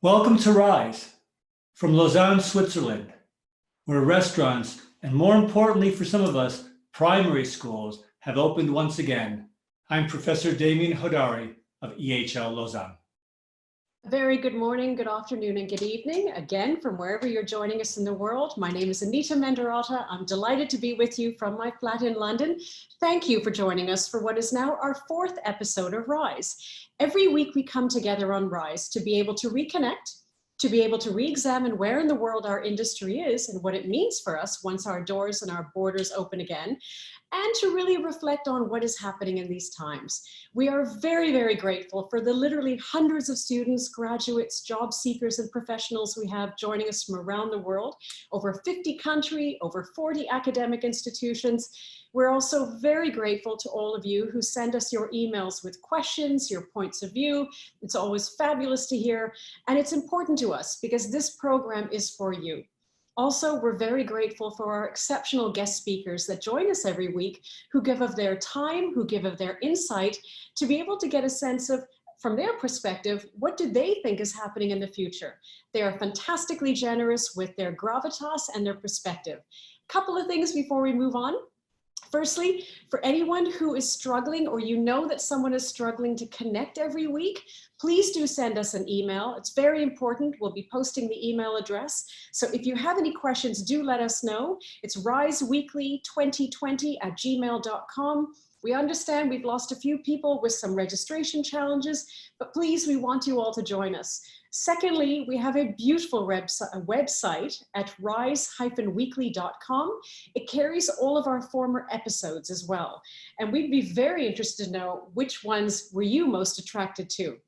Welcome to Rise from Lausanne, Switzerland, where restaurants, and more importantly for some of us, primary schools have opened once again. I'm Professor Demian Hodari of EHL Lausanne. Very good morning, good afternoon, and good evening. Again, from wherever you're joining us in the world, my name is Anita Mendiratta. I'm delighted to be with you from my flat in London. Thank you for joining us for what is now our fourth episode of Rise. Every week we come together on Rise to be able to reconnect, to be able to re-examine where in the world our industry is and what it means for us once our doors and our borders open again, and to really reflect on what is happening in these times. We are very, very grateful for the literally hundreds of students, graduates, job seekers, and professionals we have joining us from around the world, over 50 countries, over 40 academic institutions. We're also very grateful to all of you who send us your emails with questions, your points of view. It's always fabulous to hear, and it's important to us because this program is for you. Also, we're very grateful for our exceptional guest speakers that join us every week, who give of their time, who give of their insight, to be able to get a sense of, from their perspective, what do they think is happening in the future? They are fantastically generous with their gravitas and their perspective. Couple of things before we move on. Firstly, for anyone who is struggling, or you know that someone is struggling to connect every week, please do send us an email. It's very important. We'll be posting the email address. So if you have any questions, do let us know. It's riseweekly2020@gmail.com. We understand we've lost a few people with some registration challenges, but please, we want you all to join us. Secondly, we have a beautiful website at rise-weekly.com. It carries all of our former episodes as well. And we'd be very interested to know which ones were you most attracted to.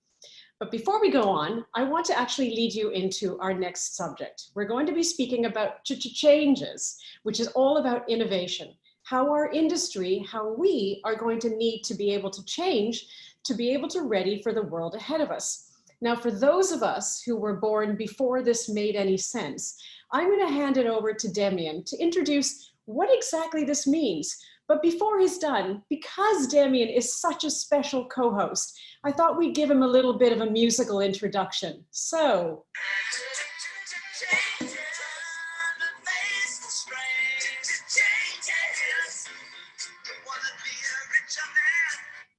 But before we go on, I want to actually lead you into our next subject. We're going to be speaking about changes, which is all about innovation. How our industry, how we are going to need to be able to change to be able to ready for the world ahead of us. Now, for those of us who were born before this made any sense, I'm going to hand it over to Demian to introduce what exactly this means. But before he's done, because Demian is such a special co-host, I thought we'd give him a little bit of a musical introduction. So.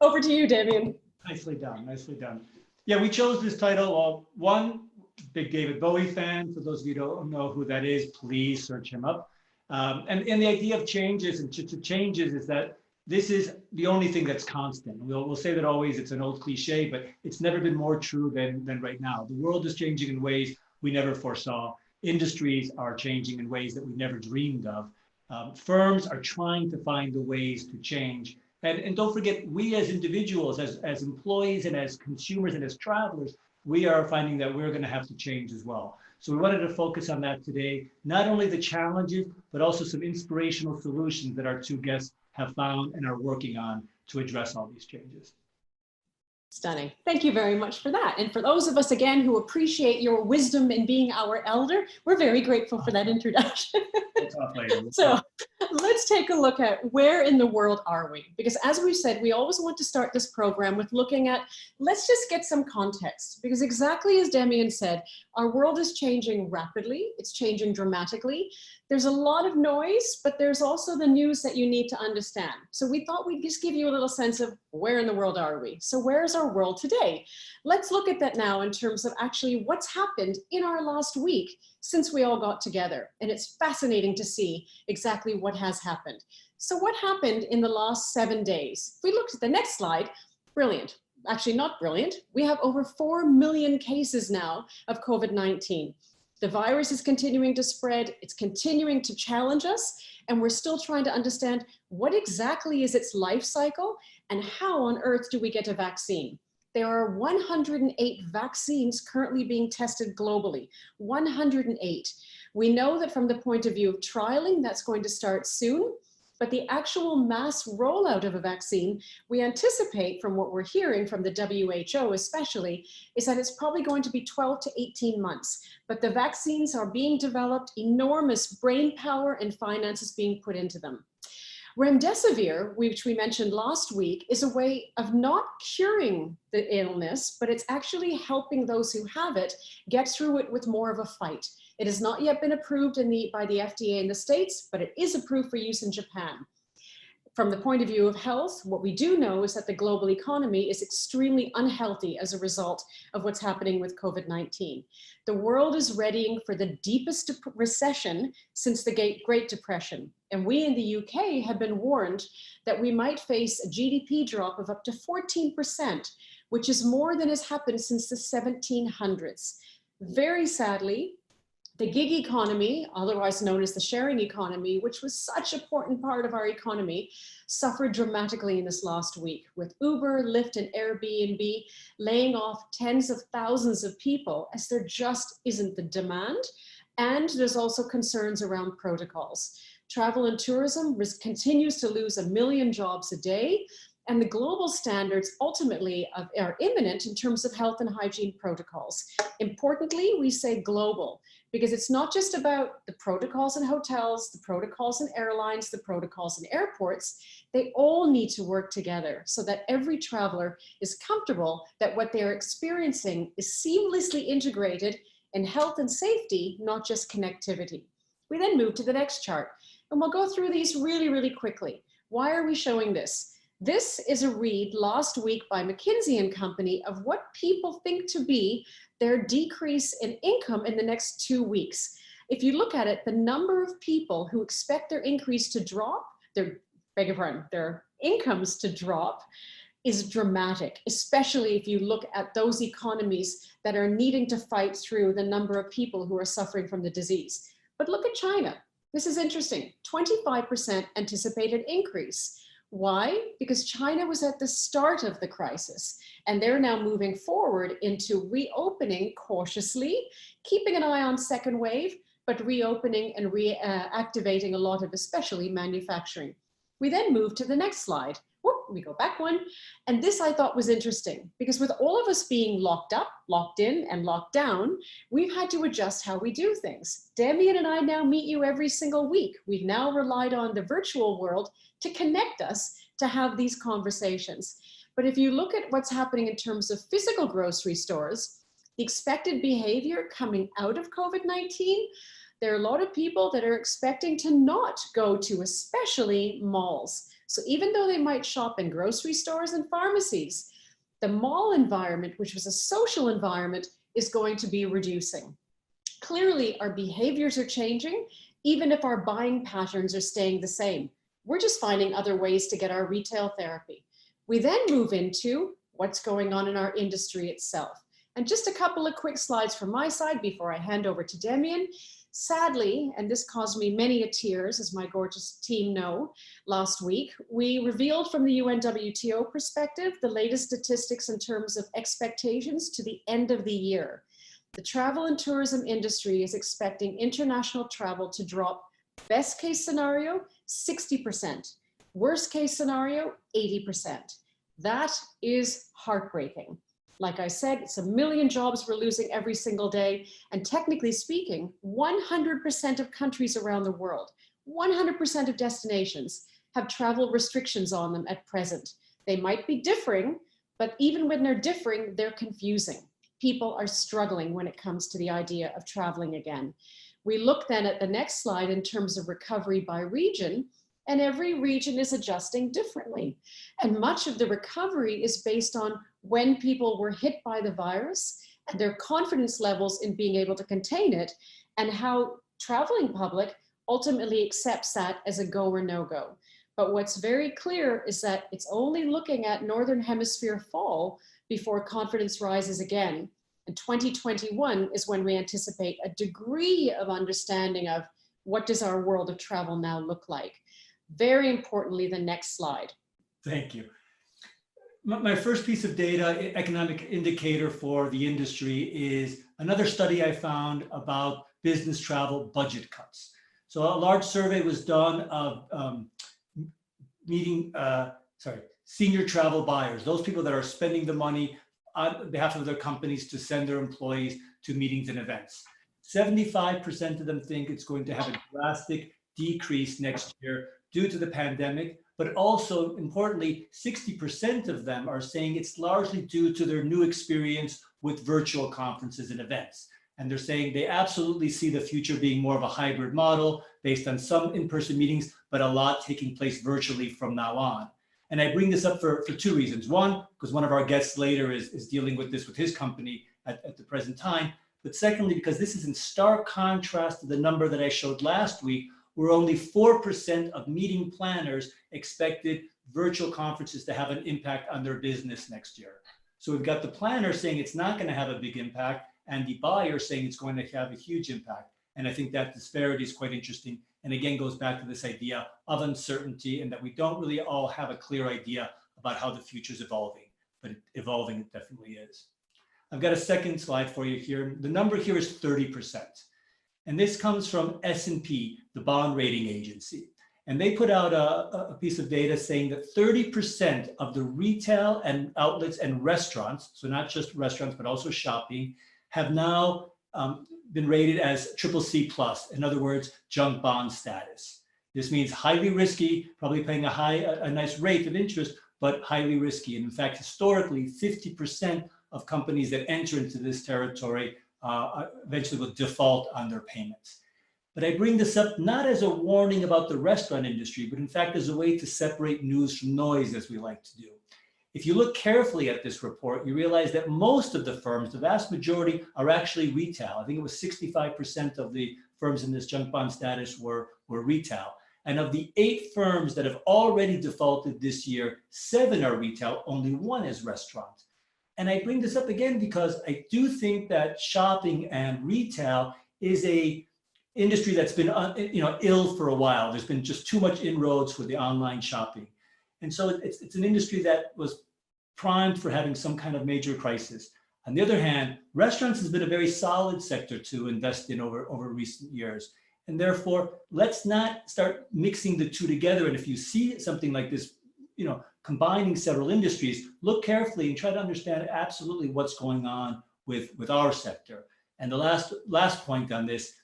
Over to you, Demian. Nicely done, nicely done. Yeah, we chose this title. One, big David Bowie fan. For those of you who don't know who that is, please search him up. And the idea of changes and changes is that this is the only thing that's constant. We'll say that always. It's an old cliche, but it's never been more true than right now. The world is changing in ways we never foresaw. Industries are changing in ways that we never dreamed of. Firms are trying to find the ways to change. And don't forget, we as individuals, as employees and as consumers and as travelers, we are finding that we're going to have to change as well. So we wanted to focus on that today, not only the challenges, but also some inspirational solutions that our two guests have found and are working on to address all these changes. Stunning. Thank you very much for that. And for those of us, again, who appreciate your wisdom in being our elder, we're very grateful for that introduction. So let's take a look at where in the world are we? Because as we've said, we always want to start this program with looking at, let's just get some context. Because exactly as Demian said, our world is changing rapidly. It's changing dramatically. There's a lot of noise, but there's also the news that you need to understand. So we thought we'd just give you a little sense of where in the world are we? So where's our world today? Let's look at that now in terms of actually what's happened in our last week since we all got together. And it's fascinating to see exactly what has happened. So what happened in the last 7 days? If we look at the next slide, brilliant. Actually not brilliant. We have over 4 million cases now of COVID-19. The virus is continuing to spread, it's continuing to challenge us, and we're still trying to understand what exactly is its life cycle and how on earth do we get a vaccine. There are 108 vaccines currently being tested globally, 108. We know that from the point of view of trialing, that's going to start soon. But the actual mass rollout of a vaccine, we anticipate from what we're hearing from the WHO especially, is that it's probably going to be 12 to 18 months. But the vaccines are being developed, enormous brain power and finances being put into them. Remdesivir, which we mentioned last week, is a way of not curing the illness, but it's actually helping those who have it get through it with more of a fight. It has not yet been approved by the FDA in the States, but it is approved for use in Japan. From the point of view of health, what we do know is that the global economy is extremely unhealthy as a result of what's happening with COVID-19. The world is readying for the deepest recession since the Great Depression. And we in the UK have been warned that we might face a GDP drop of up to 14%, which is more than has happened since the 1700s. Very sadly, the gig economy, otherwise known as the sharing economy, which was such an important part of our economy, suffered dramatically in this last week, with Uber, Lyft, and Airbnb laying off tens of thousands of people as there just isn't the demand. And there's also concerns around protocols. Travel and tourism continues to lose 1 million jobs a day, and the global standards ultimately are imminent in terms of health and hygiene protocols. Importantly, we say global, because it's not just about the protocols in hotels, the protocols in airlines, the protocols in airports. They all need to work together so that every traveler is comfortable that what they're experiencing is seamlessly integrated in health and safety, not just connectivity. We then move to the next chart, and we'll go through these really, really quickly. Why are we showing this? This is a read last week by McKinsey & Company of what people think to be their decrease in income in the next 2 weeks. If you look at it, the number of people who expect their increase to drop, their incomes to drop, is dramatic, especially if you look at those economies that are needing to fight through the number of people who are suffering from the disease. But look at China. This is interesting, 25% anticipated increase. Why? Because China was at the start of the crisis, and they're now moving forward into reopening cautiously, keeping an eye on second wave, but reopening and reactivating a lot of especially manufacturing. We then move to the next slide. Whoop, we go back one. And this I thought was interesting because with all of us being locked up, locked in, and locked down, we've had to adjust how we do things. Demian and I now meet you every single week. We've now relied on the virtual world to connect us to have these conversations. But if you look at what's happening in terms of physical grocery stores, the expected behavior coming out of COVID-19, there are a lot of people that are expecting to not go to especially malls. So even though they might shop in grocery stores and pharmacies, the mall environment, which was a social environment, is going to be reducing. Clearly, our behaviors are changing, even if our buying patterns are staying the same. We're just finding other ways to get our retail therapy. We then move into what's going on in our industry itself. And just a couple of quick slides from my side before I hand over to Demian. Sadly, and this caused me many tears, as my gorgeous team know, last week, we revealed from the UNWTO perspective the latest statistics in terms of expectations to the end of the year. The travel and tourism industry is expecting international travel to drop, best case scenario, 60%, worst case scenario, 80%. That is heartbreaking. Like I said, it's 1 million jobs we're losing every single day. And technically speaking, 100% of countries around the world, 100% of destinations have travel restrictions on them at present. They might be differing, but even when they're differing, they're confusing. People are struggling when it comes to the idea of traveling again. We look then at the next slide in terms of recovery by region, and every region is adjusting differently. And much of the recovery is based on when people were hit by the virus and their confidence levels in being able to contain it, and how traveling public ultimately accepts that as a go or no go. But what's very clear is that it's only looking at Northern Hemisphere fall before confidence rises again. And 2021 is when we anticipate a degree of understanding of what does our world of travel now look like. Very importantly, the next slide. Thank you. My first piece of data, economic indicator for the industry, is another study I found about business travel budget cuts. So a large survey was done of senior travel buyers, those people that are spending the money on behalf of their companies to send their employees to meetings and events. 75% of them think it's going to have a drastic decrease next year due to the pandemic, but also importantly, 60% of them are saying it's largely due to their new experience with virtual conferences and events. And they're saying they absolutely see the future being more of a hybrid model based on some in-person meetings, but a lot taking place virtually from now on. And I bring this up for two reasons. One, because one of our guests later is dealing with this with his company at the present time. But secondly, because this is in stark contrast to the number that I showed last week, where only 4% of meeting planners expected virtual conferences to have an impact on their business next year. So we've got the planner saying it's not going to have a big impact, and the buyer saying it's going to have a huge impact. And I think that disparity is quite interesting. And again, goes back to this idea of uncertainty and that we don't really all have a clear idea about how the future is evolving, but evolving it definitely is. I've got a second slide for you here. The number here is 30%. And this comes from S&P, the bond rating agency. And they put out a piece of data saying that 30% of the retail and outlets and restaurants, so not just restaurants, but also shopping, have now been rated as CCC+, in other words, junk bond status. This means highly risky, probably paying a nice rate of interest, but highly risky. And in fact, historically, 50% of companies that enter into this territory eventually will default on their payments. But I bring this up not as a warning about the restaurant industry, but in fact as a way to separate news from noise, as we like to do. If you look carefully at this report, you realize that most of the firms, the vast majority, are actually retail. I think it was 65% of the firms in this junk bond status were retail. And of the 8 firms that have already defaulted this year, 7 are retail, only 1 is restaurant. And I bring this up again because I do think that shopping and retail is a industry that's been ill for a while. There's been just too much inroads for the online shopping. And so it's an industry that was primed for having some kind of major crisis. On the other hand, restaurants has been a very solid sector to invest in over recent years. And therefore, let's not start mixing the two together. And if you see something like this, combining several industries, look carefully and try to understand absolutely what's going on with our sector. And the last point on this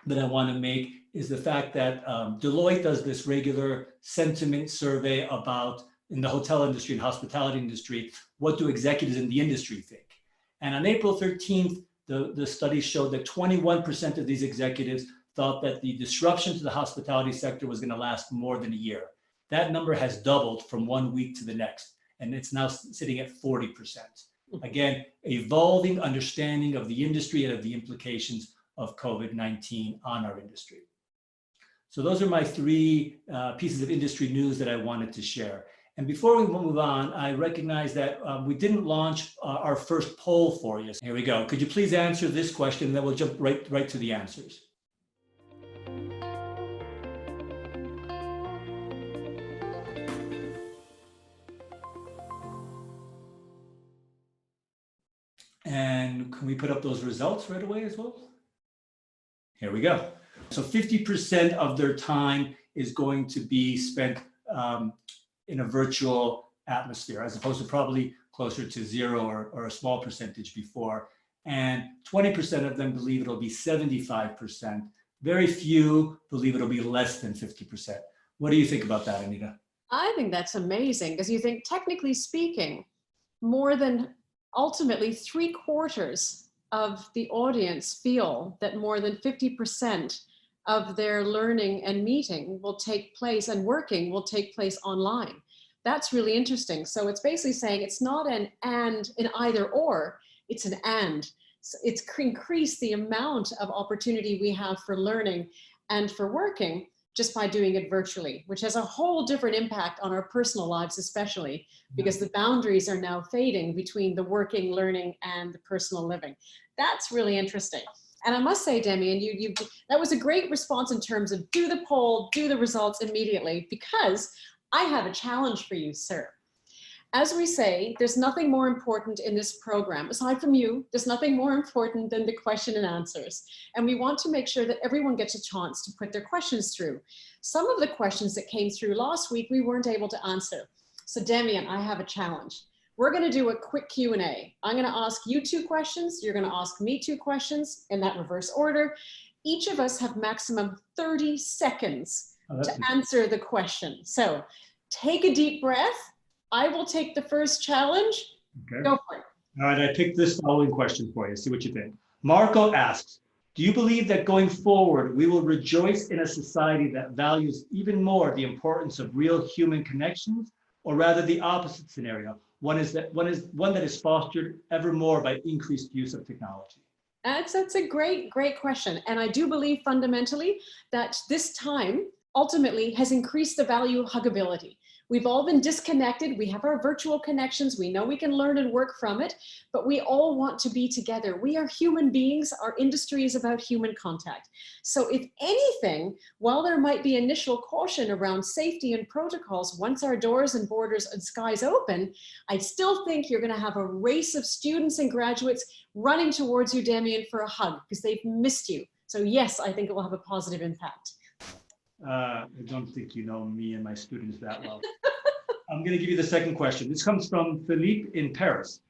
that I want to make is the fact that Deloitte does this regular sentiment survey about, in the hotel industry and hospitality industry, what do executives in the industry think? And on April 13th, the study showed that 21% of these executives thought that the disruption to the hospitality sector was going to last more than a year. That number has doubled from one week to the next, and it's now sitting at 40%. Again, evolving understanding of the industry and of the implications of COVID-19 on our industry. So those are my 3 pieces of industry news that I wanted to share. And before we move on, I recognize that we didn't launch our first poll for you. Here we go. Could you please answer this question, and then we'll jump right to the answers. And can we put up those results right away as well? Here we go. So 50% of their time is going to be spent in a virtual atmosphere, as opposed to probably closer to 0 or a small percentage before. And 20% of them believe it'll be 75%. Very few believe it'll be less than 50%. What do you think about that, Anita? I think that's amazing, because you think, technically speaking, more than ultimately 3/4 of the audience feel that more than 50% of their learning and meeting will take place, and working will take place online. That's really interesting. So it's basically saying it's not an and in either or, it's an and. So it's increased the amount of opportunity we have for learning and for working just by doing it virtually, which has a whole different impact on our personal lives, especially because the boundaries are now fading between the working, learning, and the personal living. That's really interesting. And I must say, Demian, that was a great response in terms of do the poll, do the results immediately, because I have a challenge for you, sir. As we say, there's nothing more important in this program, aside from you, there's nothing more important than the question and answers. And we want to make sure that everyone gets a chance to put their questions through. Some of the questions that came through last week, we weren't able to answer. So Demian, I have a challenge. We're going to do a quick Q&A. I'm going to ask you 2 questions. You're going to ask me 2 questions in that reverse order. Each of us have maximum 30 seconds to answer the question. So take a deep breath. I will take the first challenge. Okay. Go for it. All right, I picked this following question for you. See what you think. Marco asks, do you believe that going forward, we will rejoice in a society that values even more the importance of real human connections, or rather the opposite scenario? One that is fostered ever more by increased use of technology. That's a great question. And I do believe fundamentally that this time ultimately has increased the value of huggability. We've all been disconnected. We have our virtual connections. We know we can learn and work from it, but we all want to be together. We are human beings. Our industry is about human contact. So if anything, while there might be initial caution around safety and protocols, once our doors and borders and skies open, I still think you're going to have a race of students and graduates running towards you, Demian, for a hug because they've missed you. So yes, I think it will have a positive impact. I don't think you know me and my students that well. I'm going to give you the second question. This comes from Philippe in Paris.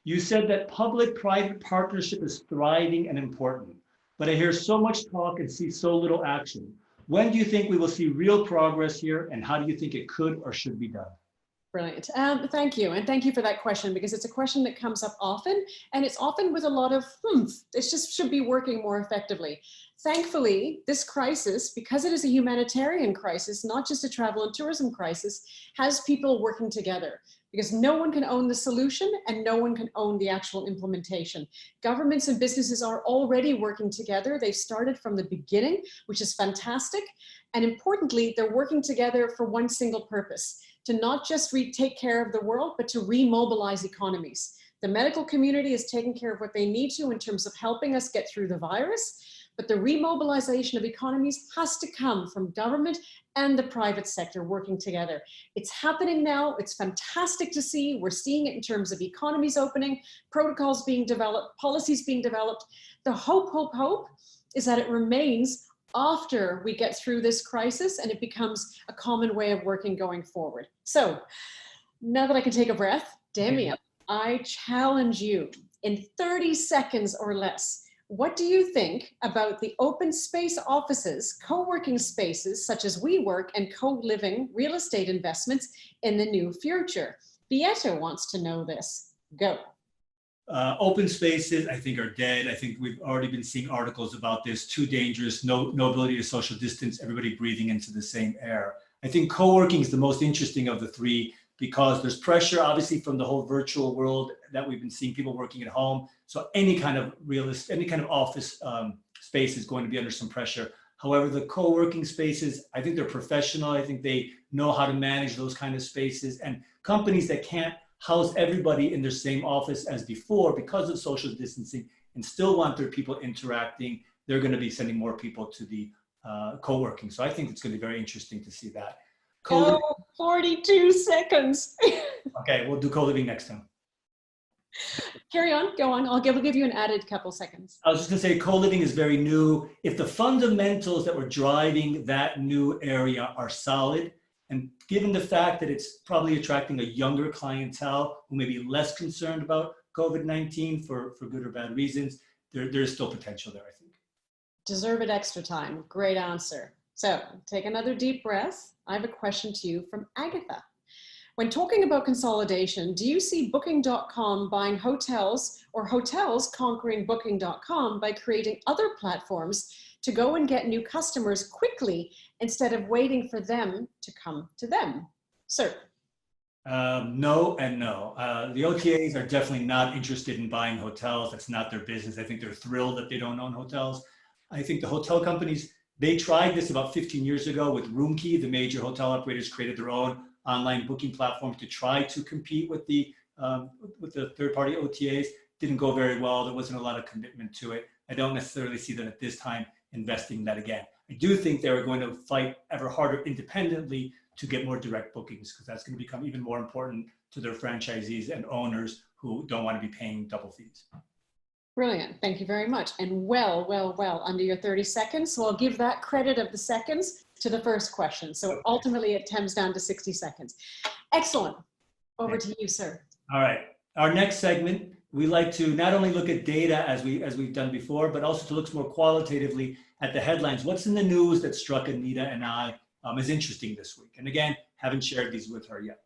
You said that public-private partnership is thriving and important, but I hear so much talk and see so little action. When do you think we will see real progress here, and how do you think it could or should be done? Brilliant. Thank you. And thank you for that question, because it's a question that comes up often, and it's often with a lot of, this just should be working more effectively. Thankfully, this crisis, because it is a humanitarian crisis, not just a travel and tourism crisis, has people working together, because no one can own the solution and no one can own the actual implementation. Governments and businesses are already working together. They've started from the beginning, which is fantastic. And importantly, they're working together for one single purpose: to not just take care of the world, but to remobilize economies. The medical community is taking care of what they need to in terms of helping us get through the virus, but the remobilization of economies has to come from government and the private sector working together. It's happening now. It's fantastic to see. We're seeing it in terms of economies opening, protocols being developed, policies being developed. The hope is that it remains after we get through this crisis and it becomes a common way of working going forward. So now that I can take a breath, Demian, I challenge you in 30 seconds or less. What do you think about the open space offices, co-working spaces such as WeWork and co-living real estate investments in the new future? Beata wants to know this. Go. Open spaces, I think, are dead. I think we've already been seeing articles about this. Too dangerous, no ability to social distance, everybody breathing into the same air. I think co-working is the most interesting of the three, because there's pressure, obviously, from the whole virtual world that we've been seeing, people working at home. So any kind of office space is going to be under some pressure. However, the co-working spaces, I think they're professional. I think they know how to manage those kind of spaces. And companies that can't house everybody in their same office as before because of social distancing and still want their people interacting, they're going to be sending more people to the co-working. So I think it's going to be very interesting to see that. 42 seconds. Okay, we'll do co-living next time. Carry on, go on. I'll give you an added couple seconds. I was just gonna say co-living is very new. If the fundamentals that were driving that new area are solid, and given the fact that it's probably attracting a younger clientele who may be less concerned about COVID-19 for good or bad reasons, there's still potential there, I think. Deserve it extra time. Great answer. So take another deep breath. I have a question to you from Agatha. When talking about consolidation, do you see Booking.com buying hotels or hotels conquering Booking.com by creating other platforms to go and get new customers quickly instead of waiting for them to come to them? Sir. No and no. The OTAs are definitely not interested in buying hotels. That's not their business. I think they're thrilled that they don't own hotels. I think the hotel companies, they tried this about 15 years ago with Roomkey. The major hotel operators created their own online booking platform to try to compete with the third-party OTAs. Didn't go very well. There wasn't a lot of commitment to it. I don't necessarily see them at this time investing in that again. I do think they're going to fight ever harder independently to get more direct bookings, because that's going to become even more important to their franchisees and owners who don't want to be paying double fees. Brilliant. Thank you very much. And well under your 30 seconds. So I'll give that credit of the seconds to the first question. So ultimately it comes down to 60 seconds. Excellent. Over to you, sir. All right. Our next segment, we like to not only look at data as we've done before, but also to look more qualitatively at the headlines. What's in the news that struck Anita and I is interesting this week. And again, haven't shared these with her yet.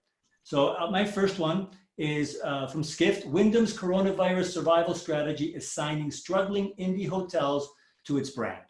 So my first one is from Skift. Wyndham's coronavirus survival strategy is signing struggling indie hotels to its brand.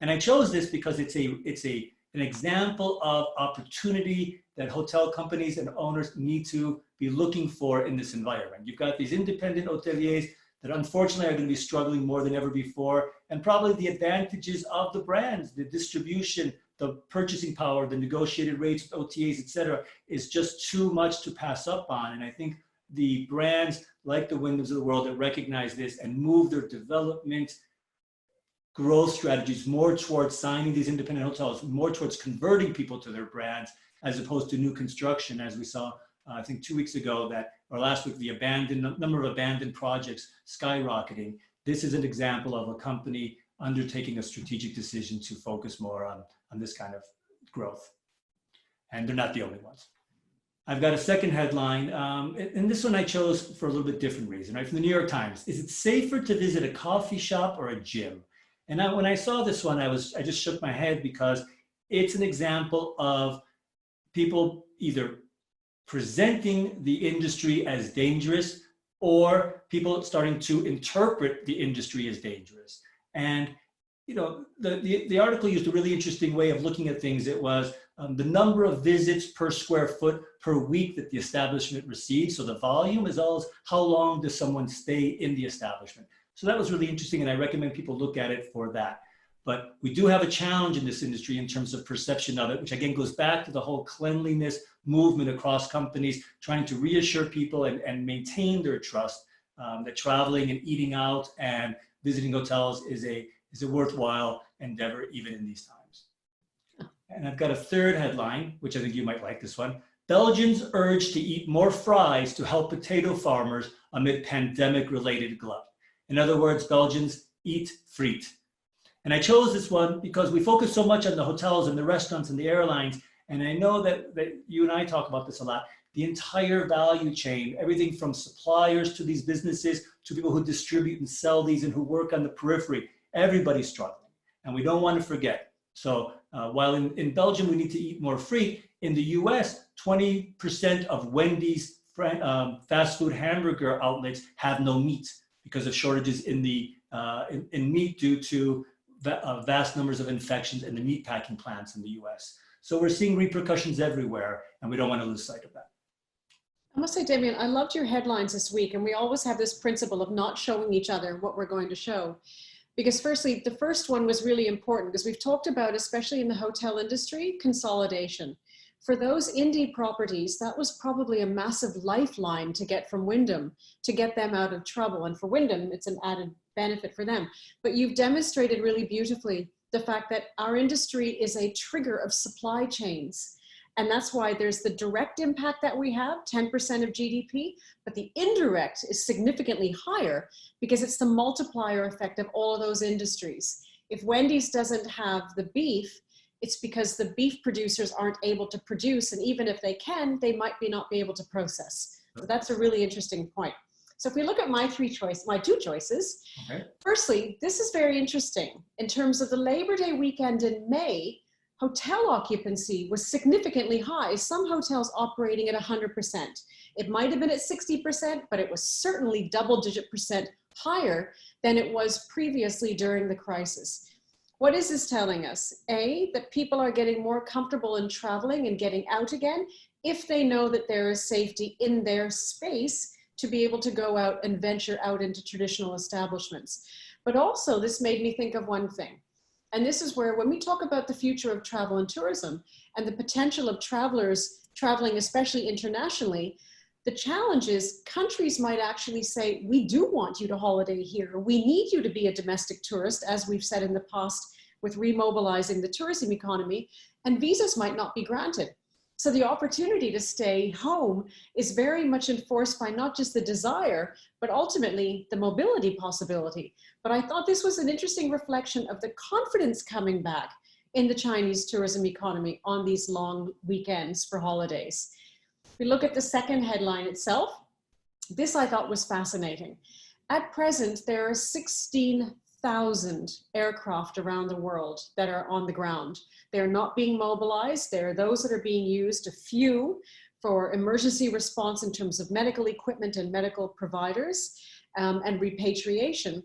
And I chose this because it's an example of opportunity that hotel companies and owners need to be looking for in this environment. You've got these independent hoteliers that unfortunately are going to be struggling more than ever before, and probably the advantages of the brands, the distribution, the purchasing power, the negotiated rates, OTAs, et cetera, is just too much to pass up on. And I think the brands like the Wyndhams of the world that recognize this and move their development growth strategies more towards signing these independent hotels, more towards converting people to their brands, as opposed to new construction, as we saw, I think 2 weeks ago or last week, the number of abandoned projects skyrocketing. This is an example of a company undertaking a strategic decision to focus more on this kind of growth. And they're not the only ones. I've got a second headline, and this one I chose for a little bit different reason, right? From the New York Times. Is it safer to visit a coffee shop or a gym? And when I saw this one, I just shook my head, because it's an example of people either presenting the industry as dangerous or people starting to interpret the industry as dangerous. And the article used a really interesting way of looking at things. It was the number of visits per square foot per week that the establishment receives. So the volume, as well as how long does someone stay in the establishment. So that was really interesting, and I recommend people look at it for that. But we do have a challenge in this industry in terms of perception of it, which again goes back to the whole cleanliness movement across companies, trying to reassure people and maintain their trust that traveling and eating out and visiting hotels is a worthwhile endeavor, even in these times. And I've got a third headline, which I think you might like this one. Belgians urged to eat more fries to help potato farmers amid pandemic-related glut. In other words, Belgians eat frites. And I chose this one because we focus so much on the hotels and the restaurants and the airlines. And I know that you and I talk about this a lot. The entire value chain, everything from suppliers to these businesses, to people who distribute and sell these and who work on the periphery, everybody's struggling. And we don't want to forget. So while in Belgium, we need to eat more free, in the US, 20% of Wendy's fast food hamburger outlets have no meat because of shortages in meat due to vast numbers of infections in the meatpacking plants in the US. So we're seeing repercussions everywhere, and we don't want to lose sight of that. I must say, Demian, I loved your headlines this week, and we always have this principle of not showing each other what we're going to show. Because firstly, the first one was really important because we've talked about, especially in the hotel industry, consolidation. For those indie properties, that was probably a massive lifeline to get from Wyndham, to get them out of trouble. And for Wyndham, it's an added benefit for them. But you've demonstrated really beautifully the fact that our industry is a trigger of supply chains. And that's why there's the direct impact that we have, 10% of GDP, but the indirect is significantly higher because it's the multiplier effect of all of those industries. If Wendy's doesn't have the beef, it's because the beef producers aren't able to produce, and even if they can, they might not be able to process. So that's a really interesting point. So if we look at my two choices, okay. Firstly, this is very interesting. In terms of the Labor Day weekend in May, hotel occupancy was significantly high. Some hotels operating at 100%. It might have been at 60%, but it was certainly double-digit percent higher than it was previously during the crisis. What is this telling us? A, that people are getting more comfortable in traveling and getting out again if they know that there is safety in their space to be able to go out and venture out into traditional establishments. But also, this made me think of one thing. And this is where, when we talk about the future of travel and tourism and the potential of travelers traveling, especially internationally, the challenge is countries might actually say, we do want you to holiday here. We need you to be a domestic tourist, as we've said in the past with remobilizing the tourism economy, and visas might not be granted. So the opportunity to stay home is very much enforced by not just the desire, but ultimately the mobility possibility. But I thought this was an interesting reflection of the confidence coming back in the Chinese tourism economy on these long weekends for holidays. If we look at the second headline itself, this I thought was fascinating. At present, there are 16,000 6,000 aircraft around the world that are on the ground. They're not being mobilized. There are those that are being used, a few, for emergency response in terms of medical equipment and medical providers and repatriation.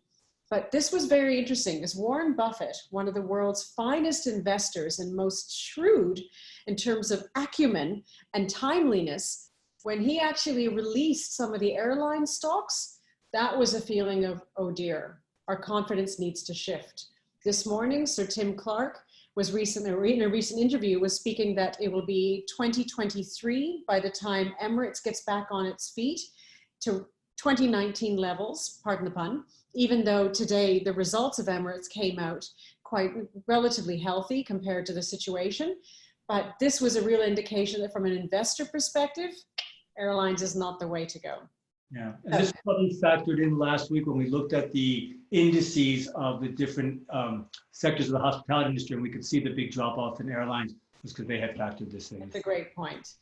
But this was very interesting, as Warren Buffett, one of the world's finest investors and most shrewd in terms of acumen and timeliness, when he actually released some of the airline stocks, that was a feeling of, oh dear, our confidence needs to shift. This morning, Sir Tim Clark was in a recent interview, was speaking that it will be 2023 by the time Emirates gets back on its feet to 2019 levels, pardon the pun, even though today the results of Emirates came out quite relatively healthy compared to the situation. But this was a real indication that from an investor perspective, airlines is not the way to go. Yeah, and this probably factored in last week when we looked at the indices of the different sectors of the hospitality industry, and we could see the big drop off in airlines was because they had factored this in. That's a great point.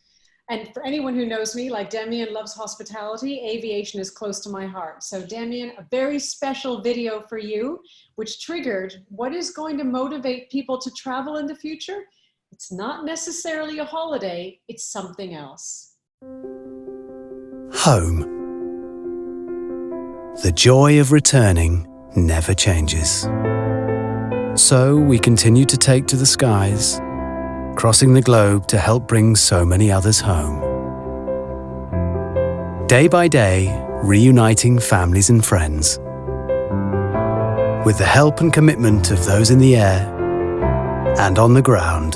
And for anyone who knows me, like Demian loves hospitality, aviation is close to my heart. So Demian, a very special video for you, which triggered what is going to motivate people to travel in the future. It's not necessarily a holiday, it's something else. Home. The joy of returning never changes. So we continue to take to the skies, crossing the globe to help bring so many others home. Day by day, reuniting families and friends. With the help and commitment of those in the air and on the ground,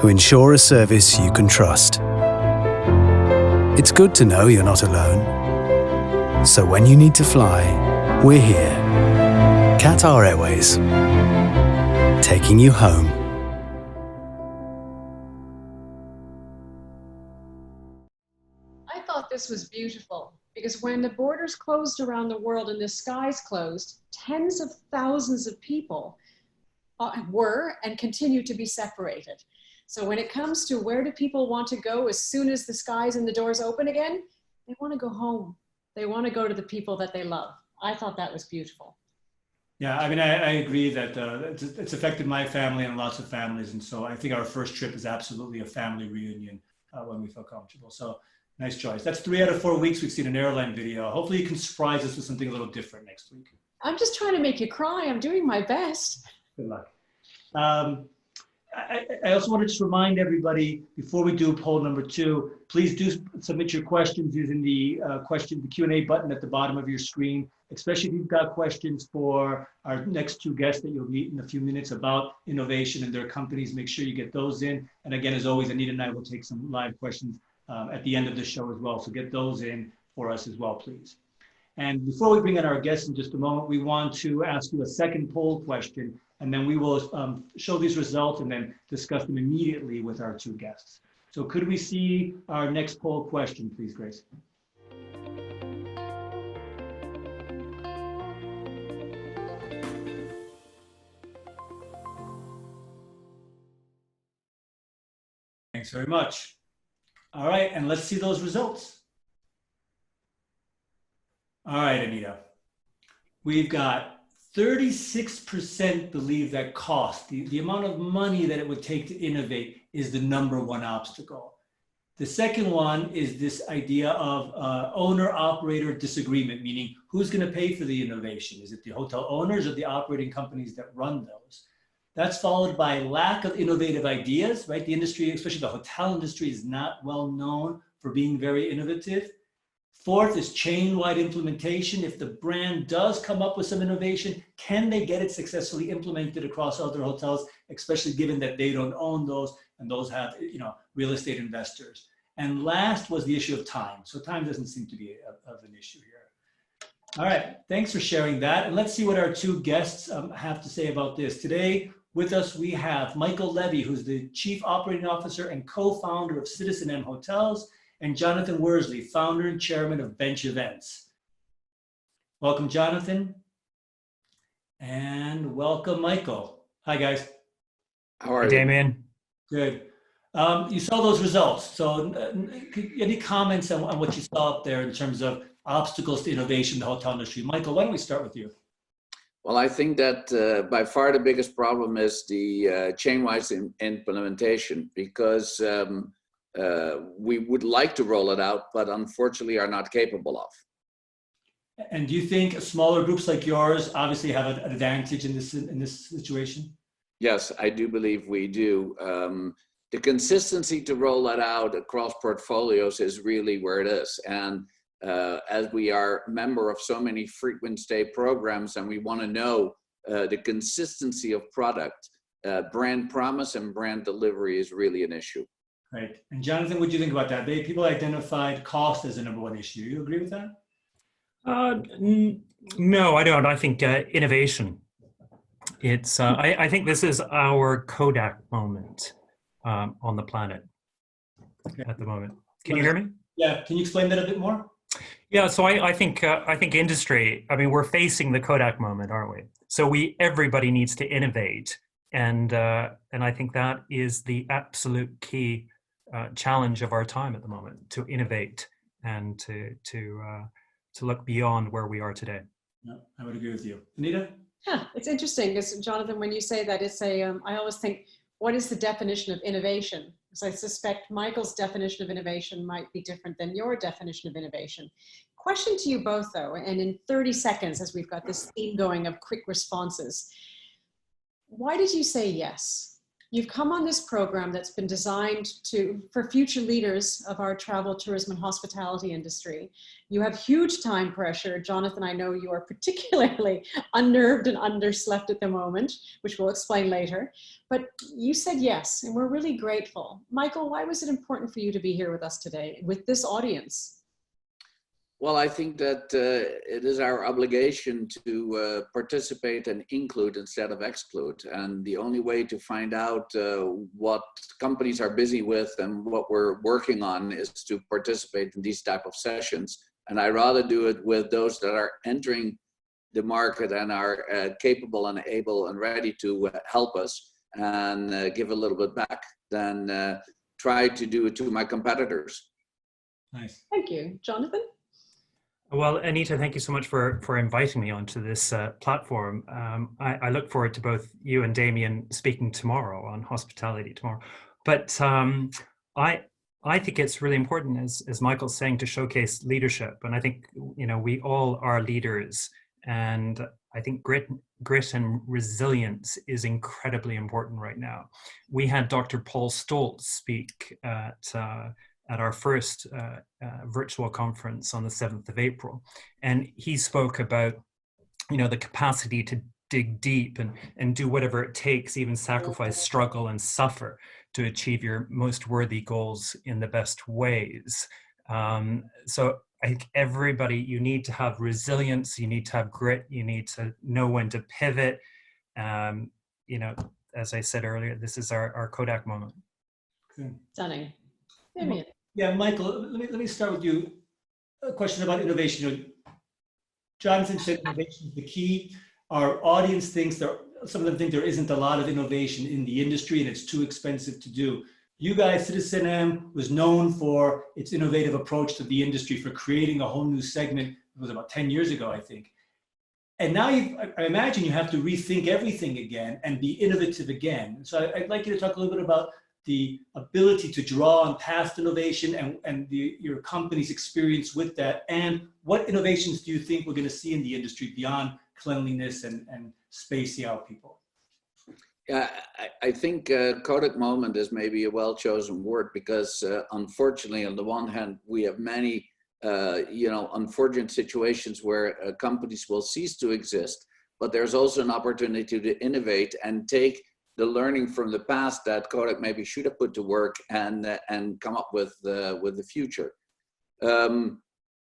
who ensure a service you can trust. It's good to know you're not alone. So when you need to fly, we're here. Qatar Airways, taking you home. I thought this was beautiful because when the borders closed around the world and the skies closed, tens of thousands of people were and continue to be separated. So when it comes to where do people want to go as soon as the skies and the doors open again, they want to go home. They want to go to the people that they love. I thought that was beautiful. Yeah, I mean, I agree that it's affected my family and lots of families. And so I think our first trip is absolutely a family reunion when we feel comfortable. So nice choice. That's 3 out of 4 weeks we've seen an airline video. Hopefully you can surprise us with something a little different next week. I'm just trying to make you cry. I'm doing my best. Good luck. I also want to just remind everybody before we do poll number 2, please do submit your questions using the Q&A button at the bottom of your screen, especially if you've got questions for our next 2 guests that you'll meet in a few minutes about innovation and their companies. Make sure you get those in. And again, as always, Anita and I will take some live questions at the end of the show as well. So get those in for us as well, please. And before we bring in our guests in just a moment, we want to ask you a second poll question. And then we will show these results and then discuss them immediately with our 2 guests. So could we see our next poll question, please, Grace? Thanks very much. All right, and let's see those results. All right, Anita. We've got 36% believe that cost, the amount of money that it would take to innovate, is the #1 obstacle. The second one is this idea of owner-operator disagreement, meaning who's going to pay for the innovation? Is it the hotel owners or the operating companies that run those? That's followed by lack of innovative ideas, right? The industry, especially the hotel industry, is not well known for being very innovative. Fourth is chain-wide implementation. If the brand does come up with some innovation, can they get it successfully implemented across other hotels, especially given that they don't own those and those have, real estate investors. And last was the issue of time. So time doesn't seem to be of an issue here. All right, thanks for sharing that. And let's see what our 2 guests have to say about this. Today with us, we have Michael Levy, who's the Chief Operating Officer and co-founder of CitizenMHotels, and Jonathan Worsley, founder and chairman of Bench Events. Welcome, Jonathan. And welcome, Michael. Hi, guys. How are you? Damian. Good. You saw those results. So any comments on what you saw up there in terms of obstacles to innovation in the hotel industry? Michael, why don't we start with you? Well, I think that by far the biggest problem is the chain-wise implementation, because we would like to roll it out, but unfortunately are not capable of. And do you think smaller groups like yours obviously have an advantage in this situation? Yes, I do believe we do. The consistency to roll that out across portfolios is really where it is. And as we are a member of so many frequent stay programs and we want to know the consistency of product, brand promise and brand delivery is really an issue. Right. And Jonathan, what do you think about that? People identified cost as the #1 issue. You agree with that? No, I don't. I think innovation. It's. I think this is our Kodak moment on the planet at the moment. Can you hear me? Yeah. Can you explain that a bit more? Yeah. So I think industry. I mean, we're facing the Kodak moment, aren't we? So everybody needs to innovate, and I think that is the absolute key challenge of our time at the moment, to innovate and to look beyond where we are today. Yeah, I would agree with you. Anita? Yeah, it's interesting because Jonathan, when you say that, it's I always think, what is the definition of innovation? Because I suspect Michael's definition of innovation might be different than your definition of innovation. Question to you both though, and in 30 seconds, as we've got this theme going of quick responses, why did you say yes? You've come on this program that's been designed for future leaders of our travel, tourism, and hospitality industry. You have huge time pressure. Jonathan, I know you are particularly unnerved and underslept at the moment, which we'll explain later. But you said yes, and we're really grateful. Michael, why was it important for you to be here with us today, with this audience? Well, I think that it is our obligation to participate and include instead of exclude. And the only way to find out what companies are busy with and what we're working on is to participate in these type of sessions. And I rather do it with those that are entering the market and are capable and able and ready to help us and give a little bit back than try to do it to my competitors. Nice. Thank you. Jonathan? Well, Anita, thank you so much for inviting me onto this platform. I look forward to both you and Demian speaking tomorrow on hospitality tomorrow. But I think it's really important, as Michael's saying, to showcase leadership. And I think, we all are leaders. And I think grit and resilience is incredibly important right now. We had Dr. Paul Stoltz speak at our first virtual conference on the 7th of April. And he spoke about, the capacity to dig deep and do whatever it takes, even sacrifice, struggle, and suffer to achieve your most worthy goals in the best ways. So I think everybody, you need to have resilience, you need to have grit, you need to know when to pivot. As I said earlier, this is our Kodak moment. Good. Stunning. Demian. Yeah, Michael, let me start with you. A question about innovation. Jonathan said innovation is the key. Our audience thinks some of them think there isn't a lot of innovation in the industry and it's too expensive to do. You guys, CitizenM was known for its innovative approach to the industry, for creating a whole new segment. It was about 10 years ago, I think. And now I imagine you have to rethink everything again and be innovative again. So I'd like you to talk a little bit about the ability to draw on past innovation and your company's experience with that, and what innovations do you think we're going to see in the industry beyond cleanliness and spacing out people? Yeah, I think Kodak moment is maybe a well-chosen word because unfortunately, on the one hand, we have many unfortunate situations where companies will cease to exist, but there's also an opportunity to innovate and take the learning from the past that Kodak maybe should have put to work and come up with the future.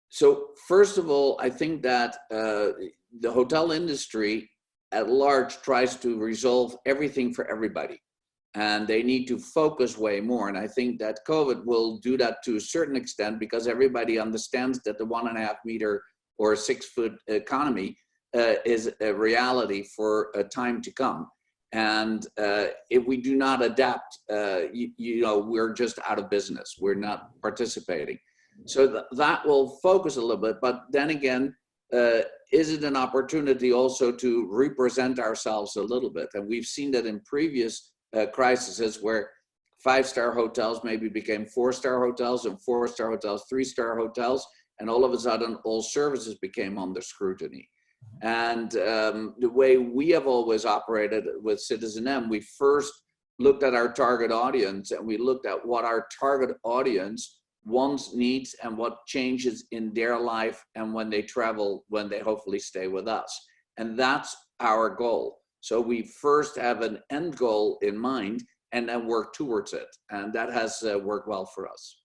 So first of all, I think that the hotel industry at large tries to resolve everything for everybody, and they need to focus way more. And I think that COVID will do that to a certain extent because everybody understands that the 1.5 meter or 6 foot economy is a reality for a time to come. And if we do not adapt, we're just out of business. We're not participating. So that will focus a little bit. But then again, is it an opportunity also to represent ourselves a little bit? And we've seen that in previous crises where 5-star hotels maybe became 4-star hotels, and 4-star hotels 3-star hotels, and all of a sudden all services became under scrutiny. And the way we have always operated with CitizenM, we first looked at our target audience, and we looked at what our target audience wants, needs, and what changes in their life and when they travel, when they hopefully stay with us. And that's our goal. So we first have an end goal in mind and then work towards it. And that has worked well for us.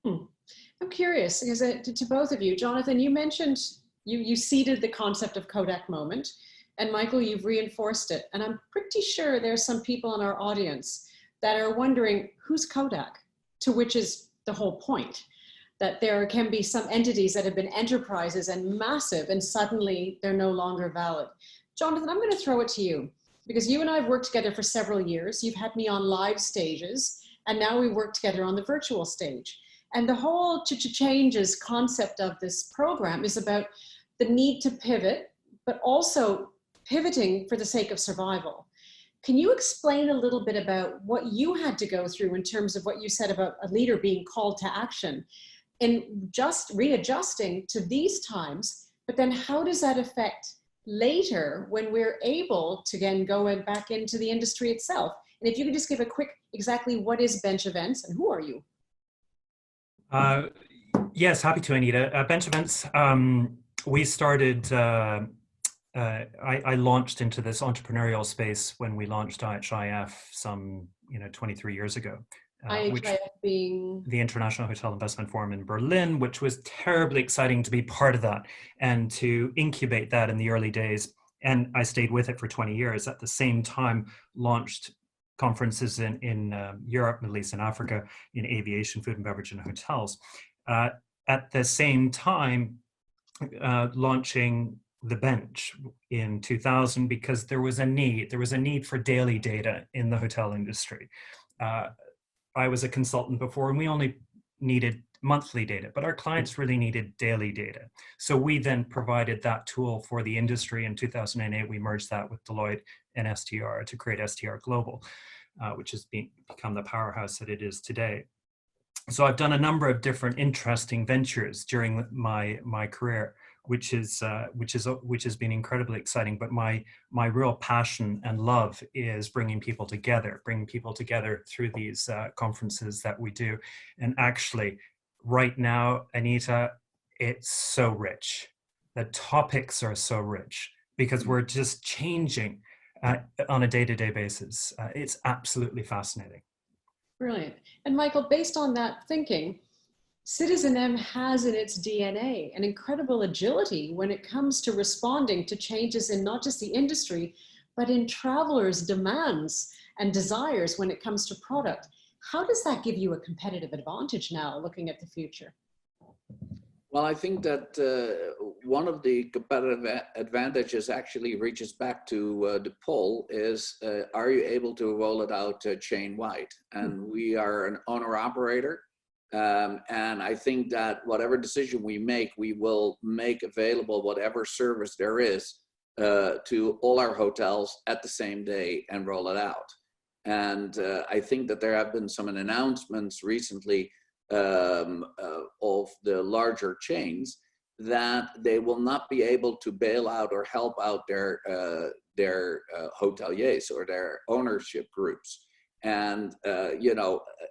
I'm curious, because to both of you, Jonathan, you mentioned you seeded the concept of Kodak moment, and Michael, you've reinforced it. And I'm pretty sure there's some people in our audience that are wondering, who's Kodak? To which is the whole point, that there can be some entities that have been enterprises and massive, and suddenly they're no longer valid. Jonathan, I'm going to throw it to you, because you and I have worked together for several years. You've had me on live stages, and now we work together on the virtual stage. And the whole changes concept of this program is about the need to pivot, but also pivoting for the sake of survival. Can you explain a little bit about what you had to go through in terms of what you said about a leader being called to action and just readjusting to these times, but then how does that affect later when we're able to again go back into the industry itself? And if you could just give a quick, exactly what is Bench Events and who are you? Yes, happy to, Anita. Bench Events, we started, I launched into this entrepreneurial space when we launched IHIF some 23 years ago. IHIF being? The International Hotel Investment Forum in Berlin, which was terribly exciting to be part of that and to incubate that in the early days. And I stayed with it for 20 years. At the same time, launched conferences in Europe, Middle East, and Africa in aviation, food and beverage, and hotels. At the same time, launching the Bench in 2000 because there was a need for daily data in the hotel industry. I was a consultant before, and we only needed monthly data, but our clients really needed daily data. So we then provided that tool for the industry. In 2008, we merged that with Deloitte and STR to create STR Global, which has become the powerhouse that it is today. So I've done a number of different interesting ventures during my career, which has been incredibly exciting. But my real passion and love is bringing people together through these conferences that we do. And actually, right now, Anita, it's so rich. The topics are so rich because we're just changing on a day-to-day basis. It's absolutely fascinating. Brilliant. And Michael, based on that thinking, CitizenM has in its DNA an incredible agility when it comes to responding to changes in not just the industry, but in travelers' demands and desires when it comes to product. How does that give you a competitive advantage now, looking at the future? Well, I think that one of the competitive advantages actually reaches back to the poll is, are you able to roll it out chain-wide? And we are an owner-operator. And I think that whatever decision we make, we will make available whatever service there is to all our hotels at the same day and roll it out. And I think that there have been some announcements recently of the larger chains that they will not be able to bail out or help out their hoteliers or their ownership groups. And,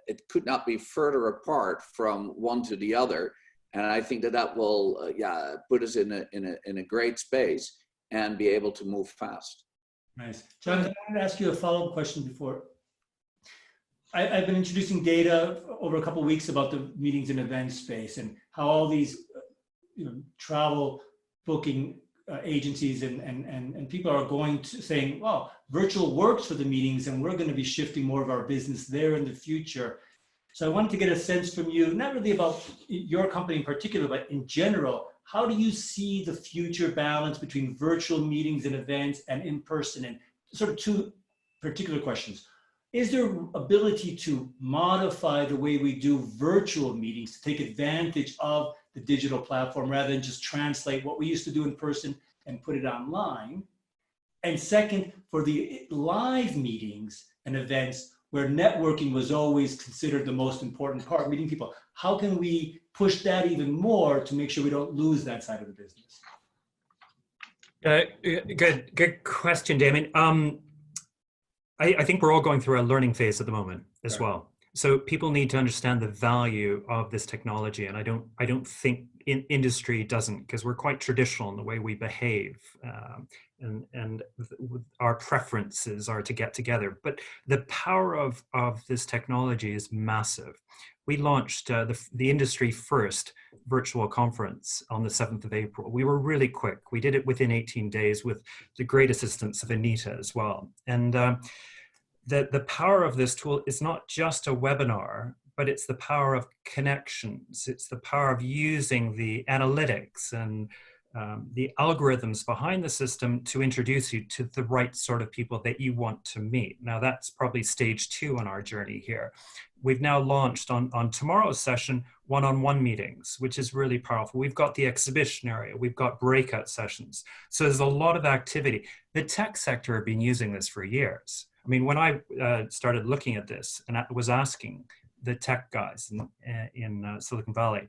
it could not be further apart from one to the other. And I think that will, put us in a great space and be able to move fast. Nice. Jonathan, I want to ask you a follow-up question before. I've been introducing data over a couple of weeks about the meetings and events space and how all these travel booking agencies and people are going to saying, well, virtual works for the meetings and we're going to be shifting more of our business there in the future. So I wanted to get a sense from you, not really about your company in particular, but in general, how do you see the future balance between virtual meetings and events and in person? And sort of two particular questions. Is there ability to modify the way we do virtual meetings to take advantage of the digital platform rather than just translate what we used to do in person and put it online. And second, for the live meetings and events where networking was always considered the most important part, meeting people, how can we push that even more to make sure we don't lose that side of the business? Good question, Demian. I think we're all going through a learning phase at the moment as well. So people need to understand the value of this technology, and I don't think industry doesn't, because we're quite traditional in the way we behave, and our preferences are to get together. But the power of this technology is massive. We launched the industry first virtual conference on the 7th of April. We were really quick. We did it within 18 days with the great assistance of Anita as well. And the power of this tool is not just a webinar, but it's the power of connections. It's the power of using the analytics and the algorithms behind the system to introduce you to the right sort of people that you want to meet. Now that's probably stage 2 on our journey here. We've now launched on tomorrow's session one-on-one meetings, which is really powerful. We've got the exhibition area, we've got breakout sessions. So there's a lot of activity. The tech sector have been using this for years. I mean, when I started looking at this and I was asking the tech guys in Silicon Valley,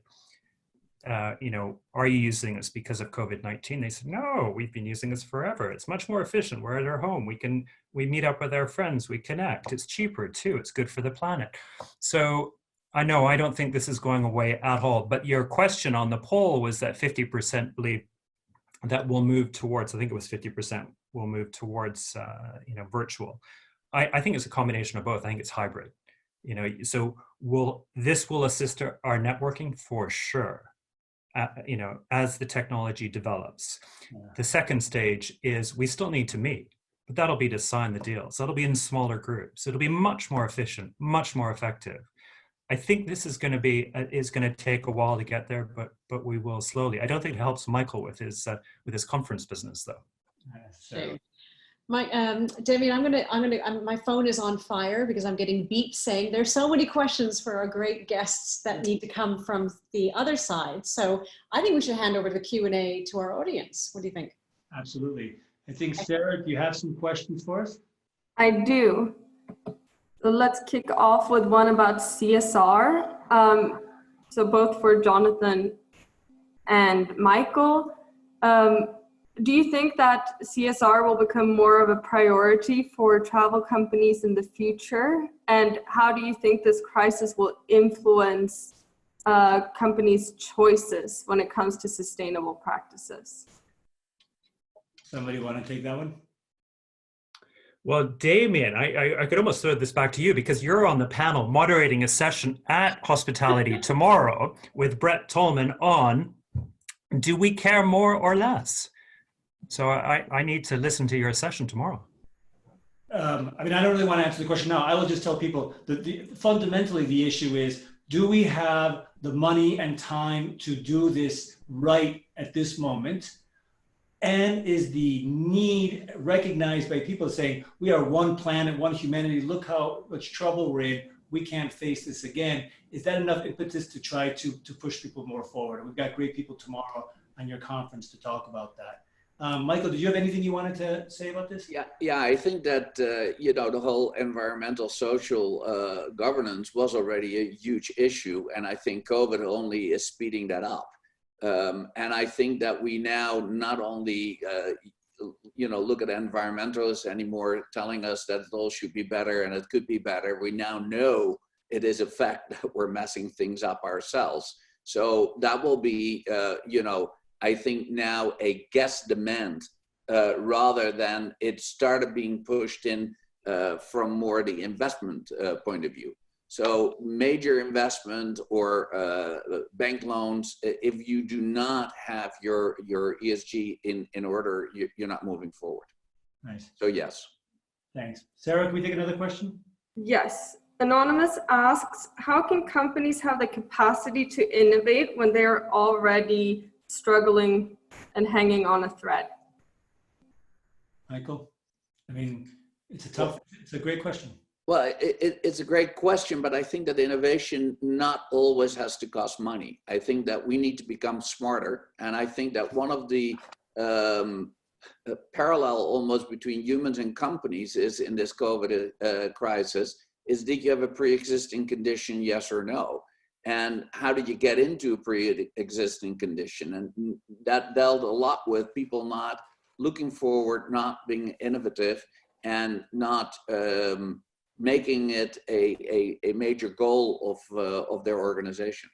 you know, are you using this because of COVID-19? They said, no, we've been using this forever. It's much more efficient. We're at our home. We meet up with our friends. We connect. It's cheaper too. It's good for the planet. So I know I don't think this is going away at all. But your question on the poll was that 50% believe that we'll move towards, I think it was 50% will move towards, you know, virtual. I think it's a combination of both. I think it's hybrid. You know, so this will assist our networking for sure. You know, as the technology develops. Yeah. The second stage is we still need to meet, but that'll be to sign the deals. That'll be in smaller groups. It'll be much more efficient, much more effective. I think this is going to take a while to get there, but we will slowly. I don't think it helps Michael with his conference business though. So. Demian, my phone is on fire because I'm getting beeps saying there's so many questions for our great guests that need to come from the other side. So I think we should hand over the Q&A to our audience. What do you think? Absolutely. I think, Sarah, do you have some questions for us? I do. So let's kick off with one about CSR. So both for Jonathan and Michael. Do you think that CSR will become more of a priority for travel companies in the future? And how do you think this crisis will influence companies' choices when it comes to sustainable practices? Somebody want to take that one? Well, Demian, I could almost throw this back to you because you're on the panel moderating a session at Hospitality tomorrow with Brett Tolman on, do we care more or less? So I need to listen to your session tomorrow. I mean, I don't really want to answer the question now. I will just tell people that fundamentally the issue is, do we have the money and time to do this right at this moment? And is the need recognized by people saying, we are one planet, one humanity, look how much trouble we're in, we can't face this again. Is that enough impetus to try to push people more forward? And we've got great people tomorrow on your conference to talk about that. Michael, did you have anything you wanted to say about this? Yeah. I think that you know, the whole environmental, social governance was already a huge issue, and I think COVID only is speeding that up. And I think that we now not only you know, look at environmentalists anymore telling us that it all should be better and it could be better. We now know it is a fact that we're messing things up ourselves. So that will be you know, I think now a guest demand rather than it started being pushed in from more the investment point of view. So major investment or bank loans, if you do not have your ESG in order, you're not moving forward. Nice. So yes. Thanks. Sarah, can we take another question? Yes. Anonymous asks, how can companies have the capacity to innovate when they're already struggling and hanging on a thread? Michael, I mean, it's a great question. Well, it's a great question, but I think that innovation not always has to cost money. I think that we need to become smarter. And I think that one of the parallel almost between humans and companies is in this COVID crisis, is did you have a pre-existing condition, yes or no? And how did you get into a pre-existing condition? And that dealt a lot with people not looking forward, not being innovative, and not making it a major goal of their organization.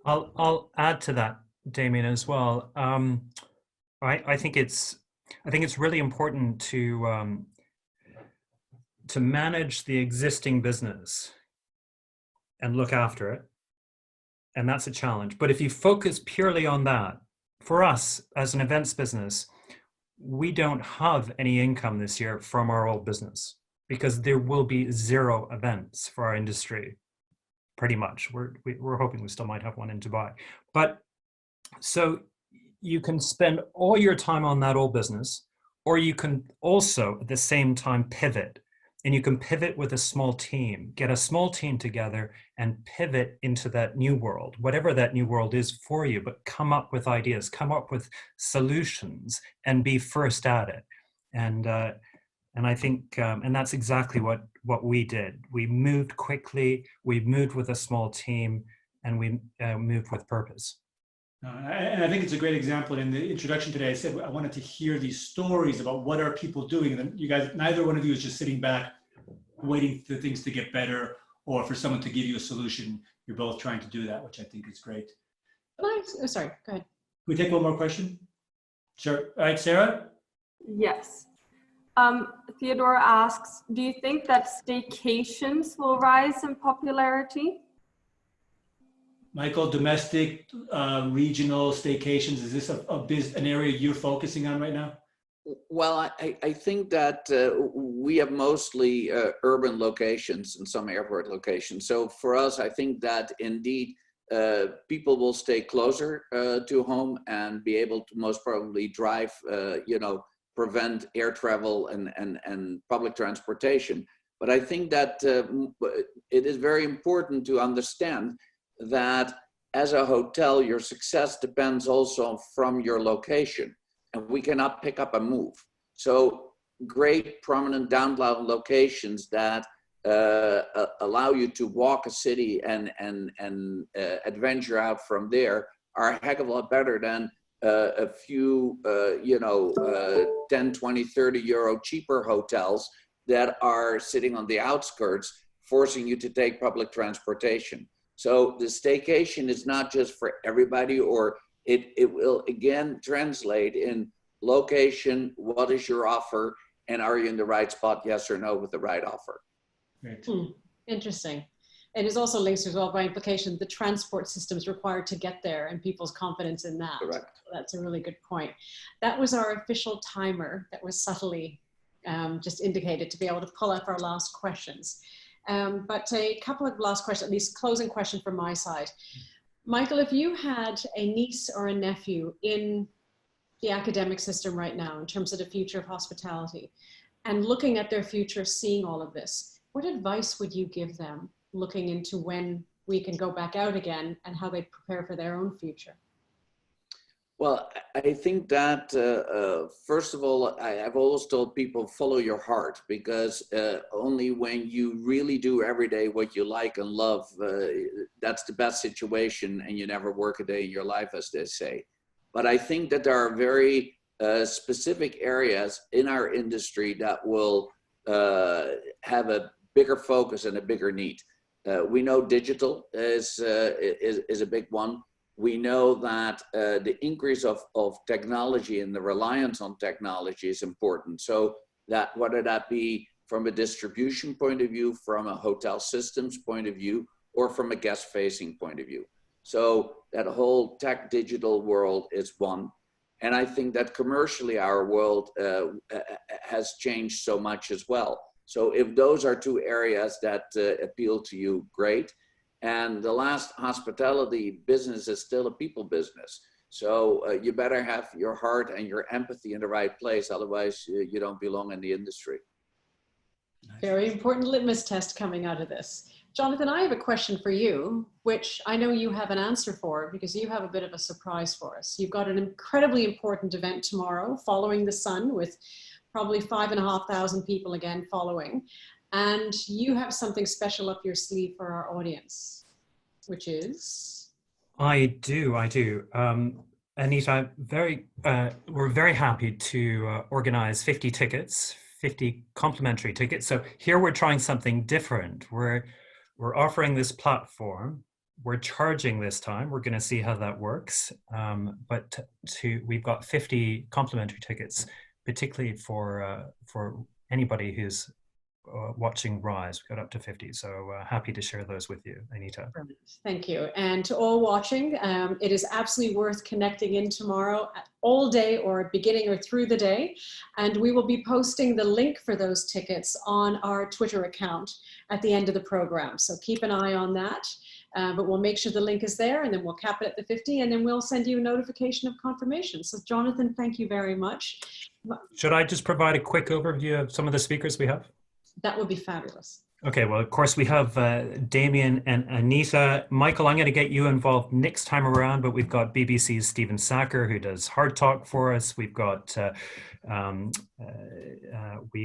I'll add to that, Demian, as well. I think it's really important to manage the existing business and look after it, and that's a challenge. But if you focus purely on that, for us as an events business, we don't have any income this year from our old business because there will be 0 events for our industry, pretty much. We're hoping we still might have one in Dubai. But so you can spend all your time on that old business, or you can also at the same time pivot. And you can pivot with a small team, get a small team together and pivot into that new world, whatever that new world is for you, but come up with ideas, come up with solutions and be first at it. And I think, and that's exactly what we did. We moved quickly, we moved with a small team, and we moved with purpose. And I think it's a great example. In the introduction today, I said I wanted to hear these stories about what are people doing. And then you guys, neither one of you is just sitting back waiting for things to get better or for someone to give you a solution. You're both trying to do that, which I think is great. Nice. Oh, sorry, go ahead. Can we take one more question? Sure. All right, Sarah? Yes. Theodore asks, do you think that staycations will rise in popularity? Michael, domestic, regional staycations, is this an area you're focusing on right now? Well, I think that we have mostly urban locations and some airport locations. So for us, I think that indeed people will stay closer to home and be able to most probably drive, prevent air travel and public transportation. But I think that it is very important to understand that as a hotel, your success depends also from your location, and we cannot pick up and move. So great prominent downtown locations that allow you to walk a city and adventure out from there are a heck of a lot better than a few 10, 20, 30 euro cheaper hotels that are sitting on the outskirts, forcing you to take public transportation. So the staycation is not just for everybody, or it will again translate in location, what is your offer, and are you in the right spot, yes or no, with the right offer. Great. Interesting. It is also linked as well by implication the transport systems required to get there and people's confidence in that. Correct. That's a really good point. That was our official timer that was subtly just indicated to be able to pull up our last questions. But a couple of last questions, at least closing question from my side. Michael, if you had a niece or a nephew in the academic system right now in terms of the future of hospitality and looking at their future, seeing all of this, what advice would you give them looking into when we can go back out again and how they prepare for their own future? Well, I think that, first of all, I've always told people, follow your heart, because only when you really do every day what you like and love, that's the best situation, and you never work a day in your life, as they say. But I think that there are very specific areas in our industry that will have a bigger focus and a bigger need. We know digital is a big one. We know that the increase of technology and the reliance on technology is important. So that whether that be from a distribution point of view, from a hotel systems point of view, or from a guest facing point of view. So that whole tech digital world is one. And I think that commercially our world has changed so much as well. So if those are two areas that appeal to you, great. And the last, hospitality business is still a people business. So you better have your heart and your empathy in the right place. Otherwise, you don't belong in the industry. Very important litmus test coming out of this. Jonathan, I have a question for you, which I know you have an answer for because you have a bit of a surprise for us. You've got an incredibly important event tomorrow, Following the Sun, with probably 5,500 people again following. And you have something special up your sleeve for our audience, which is? I do. Anita, we're very happy to organize 50 tickets, 50 complimentary tickets. So here we're trying something different. We're offering this platform. We're charging this time. We're going to see how that works. But we've got 50 complimentary tickets, particularly for anybody who's watching Rise. We've got up to 50. So happy to share those with you, Anita. Thank you. And to all watching, it is absolutely worth connecting in tomorrow all day or beginning or through the day. And we will be posting the link for those tickets on our Twitter account at the end of the program. So keep an eye on that. But we'll make sure the link is there and then we'll cap it at the 50 and then we'll send you a notification of confirmation. So Jonathan, thank you very much. Should I just provide a quick overview of some of the speakers we have? That would be fabulous. Okay, well, of course, we have Demian and Anita. Michael, I'm going to get you involved next time around, but we've got BBC's Stephen Sacker, who does Hard Talk for us. We've got, we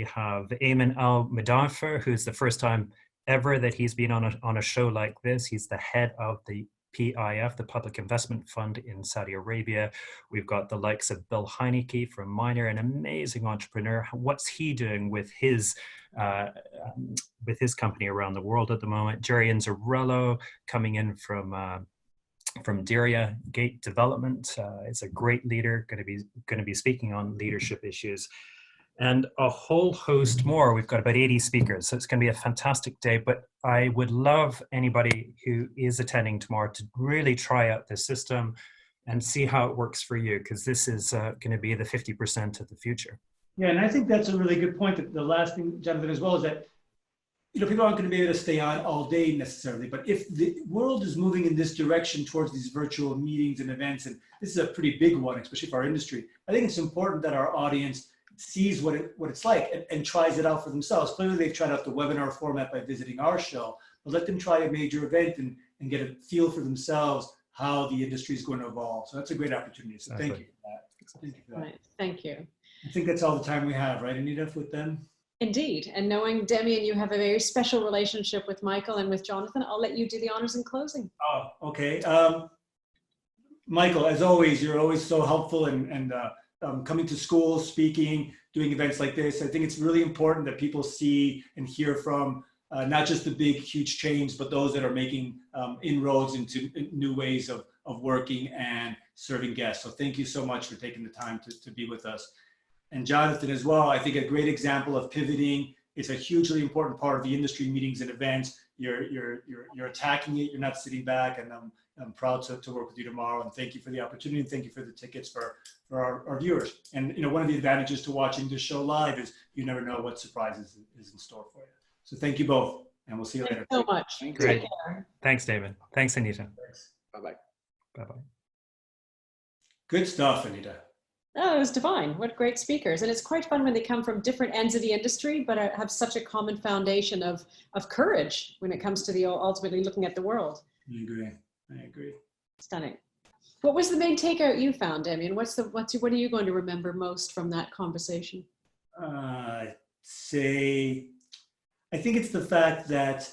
have Ayman Al-Mudafer, who's the first time ever that he's been on a show like this. He's the head of the PIF, the Public Investment Fund in Saudi Arabia. We've got the likes of Bill Heineke from Miner, an amazing entrepreneur. What's he doing with his company around the world at the moment? Jerry Inzarello coming in from Diria Gate Development. Is a great leader, going to be speaking on leadership issues. And a whole host more. We've got about 80 speakers, so it's going to be a fantastic day. But I would love anybody who is attending tomorrow to really try out this system and see how it works for you, because this is going to be the 50% of the future. Yeah, and I think that's a really good point. That the last thing, Jonathan, as well, is that people aren't going to be able to stay on all day necessarily. But if the world is moving in this direction towards these virtual meetings and events, and this is a pretty big one, especially for our industry, I think it's important that our audience sees what it's like and tries it out for themselves. Clearly, they've tried out the webinar format by visiting our show, but let them try a major event and get a feel for themselves how the industry is going to evolve. So that's a great opportunity. So thank you for that. Thank you for that. Right. Thank you. I think that's all the time we have, right, Anita, with them? Indeed. And knowing Demian, you have a very special relationship with Michael and with Jonathan. I'll let you do the honors in closing. Oh, okay. Michael, as always, you're always so helpful and coming to schools, speaking, doing events like this. I think it's really important that people see and hear from not just the big, huge chains, but those that are making inroads into new ways of working and serving guests. So thank you so much for taking the time to be with us. And Jonathan as well, I think a great example of pivoting. It's a hugely important part of the industry meetings and events. You're attacking it. You're not sitting back, and I'm proud to work with you tomorrow. And thank you for the opportunity. And thank you for the tickets for our viewers. And one of the advantages to watching this show live is you never know what surprises is in store for you. So thank you both, and we'll see you later. Thanks so much. Thank Great. you. Thanks, David. Thanks, Anita. Thanks. Bye-bye. Bye-bye. Good stuff, Anita. Oh, it was divine. What great speakers. And it's quite fun when they come from different ends of the industry, but have such a common foundation of courage when it comes to the ultimately looking at the world. I agree. Stunning. What was the main takeout you found, Demian? What are you going to remember most from that conversation? I think it's the fact that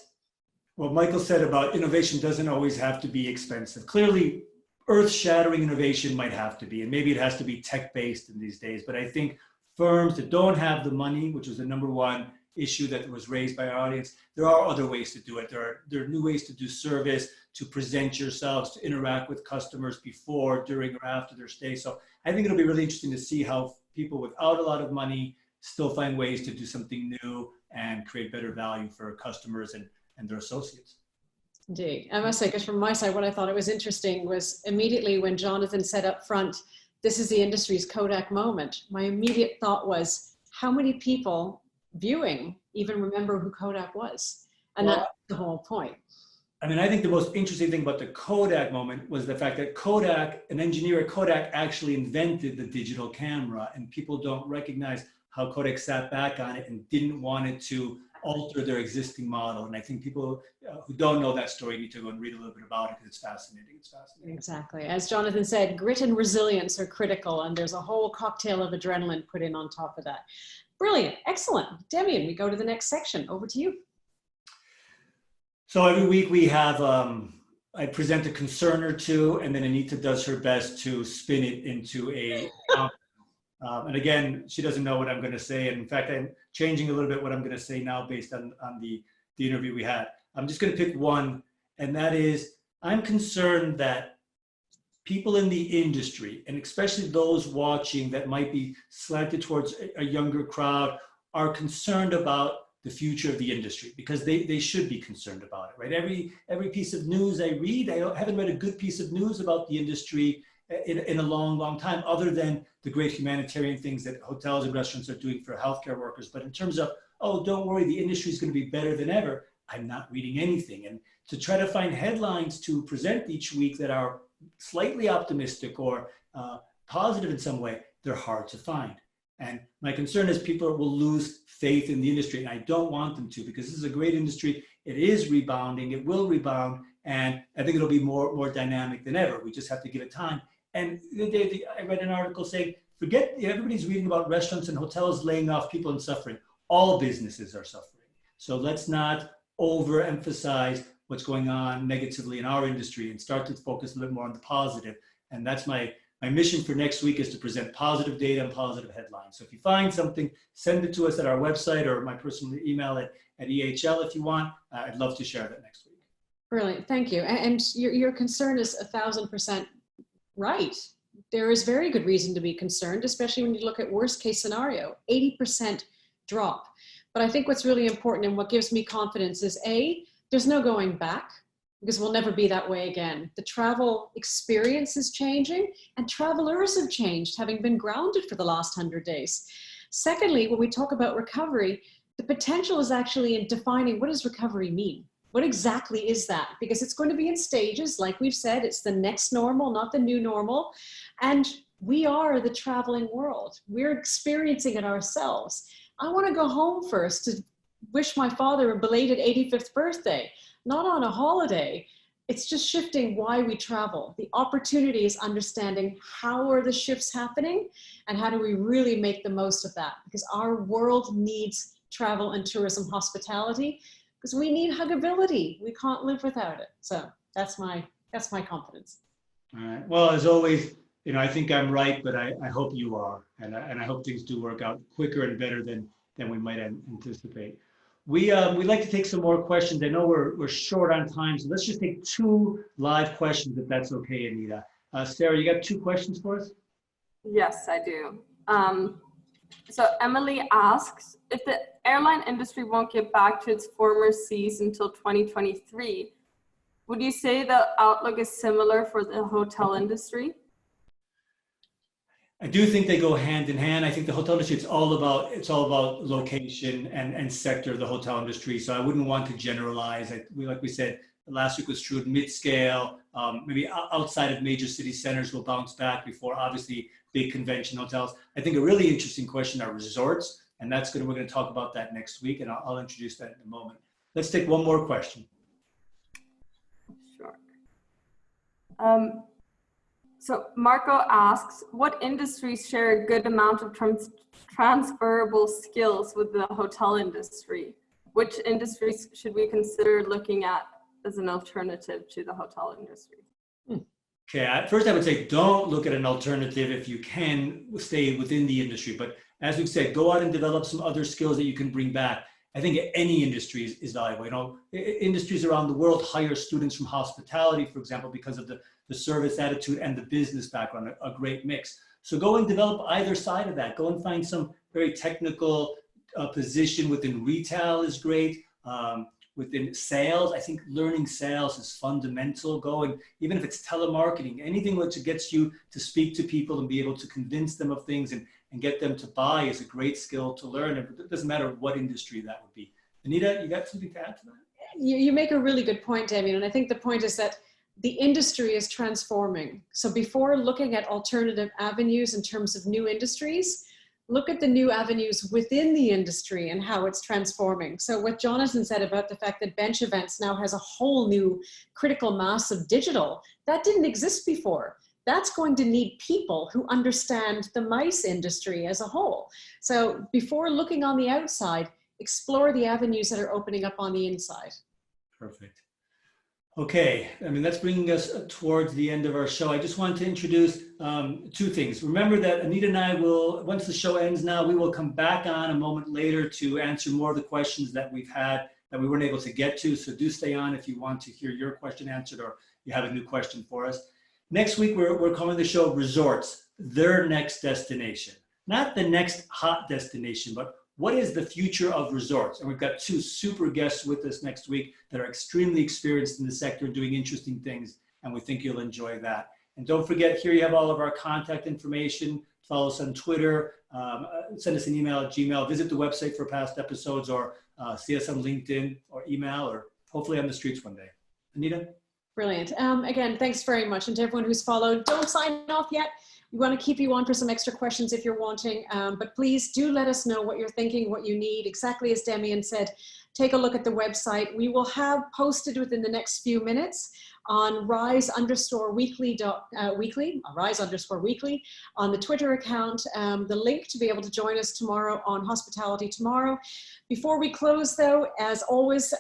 what Michael said about innovation doesn't always have to be expensive. Clearly, earth-shattering innovation might have to be, and maybe it has to be tech-based in these days. But I think firms that don't have the money, which was the number one issue that was raised by our audience, there are other ways to do it. There are new ways to do service, to present yourselves, to interact with customers before, during, or after their stay. So I think it'll be really interesting to see how people without a lot of money still find ways to do something new and create better value for customers and their associates. Indeed. I must say, because from my side, what I thought it was interesting was immediately when Jonathan said up front, this is the industry's Kodak moment, my immediate thought was, how many people viewing even remember who Kodak was? And that's the whole point. I mean, I think the most interesting thing about the Kodak moment was the fact that Kodak, an engineer at Kodak, actually invented the digital camera, and people don't recognize how Kodak sat back on it and didn't want it to alter their existing model. And I think people who don't know that story need to go and read a little bit about it because it's fascinating. It's fascinating. Exactly. As Jonathan said, grit and resilience are critical, and there's a whole cocktail of adrenaline put in on top of that. Brilliant. Excellent. Demian, we go to the next section. Over to you. So every week we have, I present a concern or two, and then Anita does her best to spin it into a and again, she doesn't know what I'm going to say. And in fact, I'm changing a little bit what I'm going to say now based on the interview we had. I'm just going to pick one, and that is, I'm concerned that people in the industry, and especially those watching that might be slanted towards a younger crowd, are concerned about the future of the industry, because they should be concerned about it, right? Every piece of news I read, I haven't read a good piece of news about the industry in a long, long time, other than the great humanitarian things that hotels and restaurants are doing for healthcare workers. But in terms of, oh, don't worry, the industry is going to be better than ever, I'm not reading anything. And to try to find headlines to present each week that are slightly optimistic or positive in some way, they're hard to find. And my concern is people will lose faith in the industry, and I don't want them to, because this is a great industry. It is rebounding, it will rebound, and I think it'll be more dynamic than ever. We just have to give it time. And I read an article saying, forget, everybody's reading about restaurants and hotels laying off people and suffering. All businesses are suffering. So let's not overemphasize what's going on negatively in our industry and start to focus a little more on the positive. And that's my mission for next week, is to present positive data and positive headlines. So if you find something, send it to us at our website or my personal email at EHL if you want. I'd love to share that next week. Brilliant. Thank you. And your concern is 1,000% right. There is very good reason to be concerned, especially when you look at worst case scenario, 80% drop. But I think what's really important and what gives me confidence is, A, there's no going back, because we'll never be that way again. The travel experience is changing, and travelers have changed, having been grounded for the last 100 days. Secondly, when we talk about recovery, the potential is actually in defining, what does recovery mean? What exactly is that? Because it's going to be in stages. Like we've said, it's the next normal, not the new normal. And we are the traveling world. We're experiencing it ourselves. I want to go home first to wish my father a belated 85th birthday, not on a holiday. It's just shifting why we travel. The opportunity is understanding how are the shifts happening and how do we really make the most of that? Because our world needs travel and tourism hospitality, because we need huggability. We can't live without it. So that's my confidence. All right. Well, as always, I think I'm right, but I hope you are. And I hope things do work out quicker and better than we might anticipate. We'd like to take some more questions. I know we're short on time, so let's just take 2 live questions, if that's okay, Anita. Sarah, you got 2 questions for us? Yes, I do. So Emily asks, if the airline industry won't get back to its former seas until 2023, would you say the outlook is similar for the hotel industry? I do think they go hand in hand. I think the hotel industry, it's all about location and sector of the hotel industry. So I wouldn't want to generalize. Like we said, last week was true at mid-scale, maybe outside of major city centers will bounce back before obviously big convention hotels. I think a really interesting question are resorts, and we're going to talk about that next week, and I'll introduce that in a moment. Let's take one more question. Sure. So Marco asks, what industries share a good amount of transferable skills with the hotel industry? Which industries should we consider looking at as an alternative to the hotel industry? Okay, first I would say don't look at an alternative if you can stay within the industry. But as we've said, go out and develop some other skills that you can bring back. I think any industry is valuable. Industries around the world hire students from hospitality, for example, because of the service attitude and the business background, a great mix. So go and develop either side of that. Go and find some very technical position within retail is great. Within sales, I think learning sales is fundamental. Go and even if it's telemarketing, anything which gets you to speak to people and be able to convince them of things and get them to buy is a great skill to learn. It doesn't matter what industry that would be. Anita, you got something to add to that? You make a really good point, Demian. And I think the point is that the industry is transforming. So before looking at alternative avenues in terms of new industries, look at the new avenues within the industry and how it's transforming. So what Jonathan said about the fact that bench events now has a whole new critical mass of digital, that didn't exist before. That's going to need people who understand the MICE industry as a whole. So before looking on the outside, explore the avenues that are opening up on the inside. Perfect. Okay, I mean, that's bringing us towards the end of our show. I just wanted to introduce two things. Remember that Anita and I will, once the show ends now, we will come back on a moment later to answer more of the questions that we've had that we weren't able to get to. So do stay on if you want to hear your question answered or you have a new question for us. Next week, we're calling the show Resorts, Their Next Destination. Not the next hot destination, but what is the future of resorts? And we've got two super guests with us next week that are extremely experienced in the sector and doing interesting things, and we think you'll enjoy that. And don't forget, here you have all of our contact information. Follow us on Twitter, send us an email at Gmail, visit the website for past episodes, or see us on LinkedIn or email, or hopefully on the streets one day. Anita? Brilliant. Again, thanks very much. And to everyone who's followed, don't sign off yet. We want to keep you on for some extra questions if you're wanting, but please do let us know what you're thinking, what you need. Exactly as Demian said, take a look at the website. We will have posted within the next few minutes on rise_weekly on the Twitter account, the link to be able to join us tomorrow on Hospitality Tomorrow. Before we close though, as always,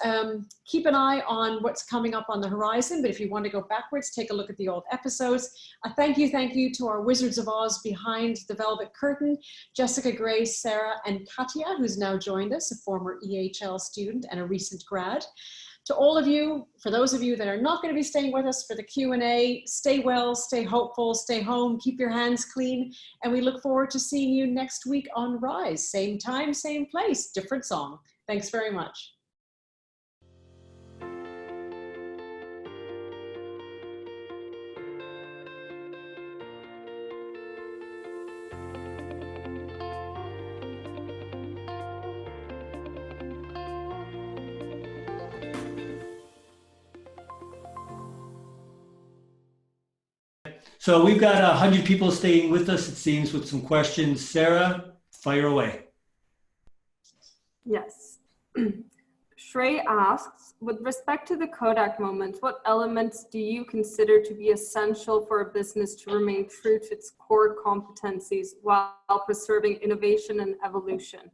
keep an eye on what's coming up on the horizon, but if you want to go backwards, take a look at the old episodes. A thank you to our Wizards of Oz behind the velvet curtain, Jessica, Grace, Sarah, and Katya, who's now joined us, a former EHL student and a recent grad. To all of you, for those of you that are not going to be staying with us for the Q&A, stay well, stay hopeful, stay home, keep your hands clean, and we look forward to seeing you next week on Rise. Same time, same place, different song. Thanks very much. So we've got 100 people staying with us, it seems, with some questions. Sarah, fire away. Yes. Shrey asks, with respect to the Kodak moment, what elements do you consider to be essential for a business to remain true to its core competencies while preserving innovation and evolution?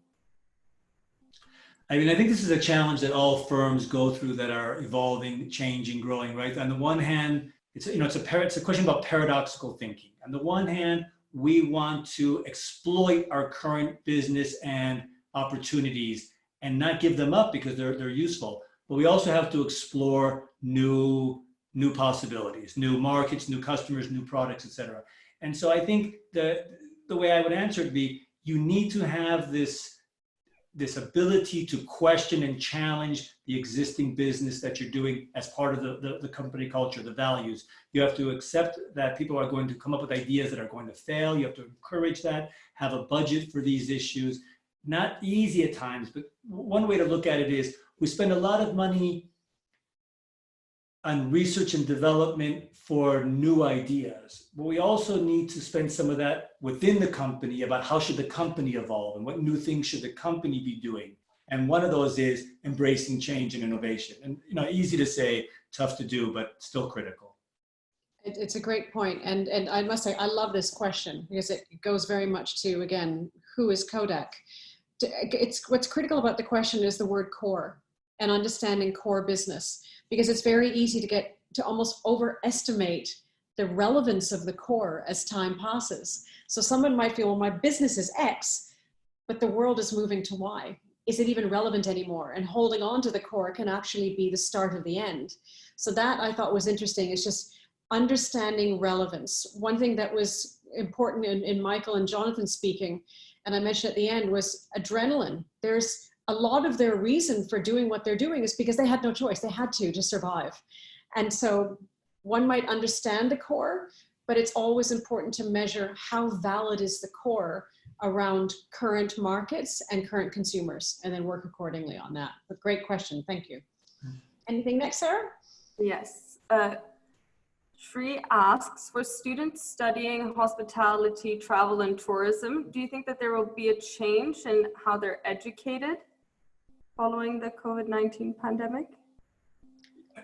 I mean, I think this is a challenge that all firms go through that are evolving, changing, growing, right? On the one hand, it's a question about paradoxical thinking. On the one hand, we want to exploit our current business and opportunities and not give them up because they're useful. But we also have to explore new possibilities, new markets, new customers, new products, et cetera. And so I think the way I would answer it would be, you need to have this ability to question and challenge the existing business that you're doing as part of the company culture, the values. You have to accept that people are going to come up with ideas that are going to fail. You have to encourage that, have a budget for these issues. Not easy at times, but one way to look at it is we spend a lot of money on research and development for new ideas. But we also need to spend some of that within the company about how should the company evolve and what new things should the company be doing. And one of those is embracing change and innovation. And easy to say, tough to do, but still critical. It's a great point. And I must say, I love this question because it goes very much to, again, who is Kodak? What's critical about the question is the word core and understanding core business, because it's very easy to almost overestimate the relevance of the core as time passes. So someone might feel, well, my business is X, but the world is moving to Y. Is it even relevant anymore? And holding on to the core can actually be the start of the end. So that I thought was interesting, is just understanding relevance. One thing that was important in Michael and Jonathan speaking, and I mentioned at the end, was adrenaline. There's a lot of their reason for doing what they're doing is because they had no choice. They had to survive. And so one might understand the core, but it's always important to measure how valid is the core around current markets and current consumers, and then work accordingly on that. But great question, thank you. Anything next, Sarah? Yes. Shri asks, for students studying hospitality, travel, and tourism, do you think that there will be a change in how they're educated following the COVID-19 pandemic?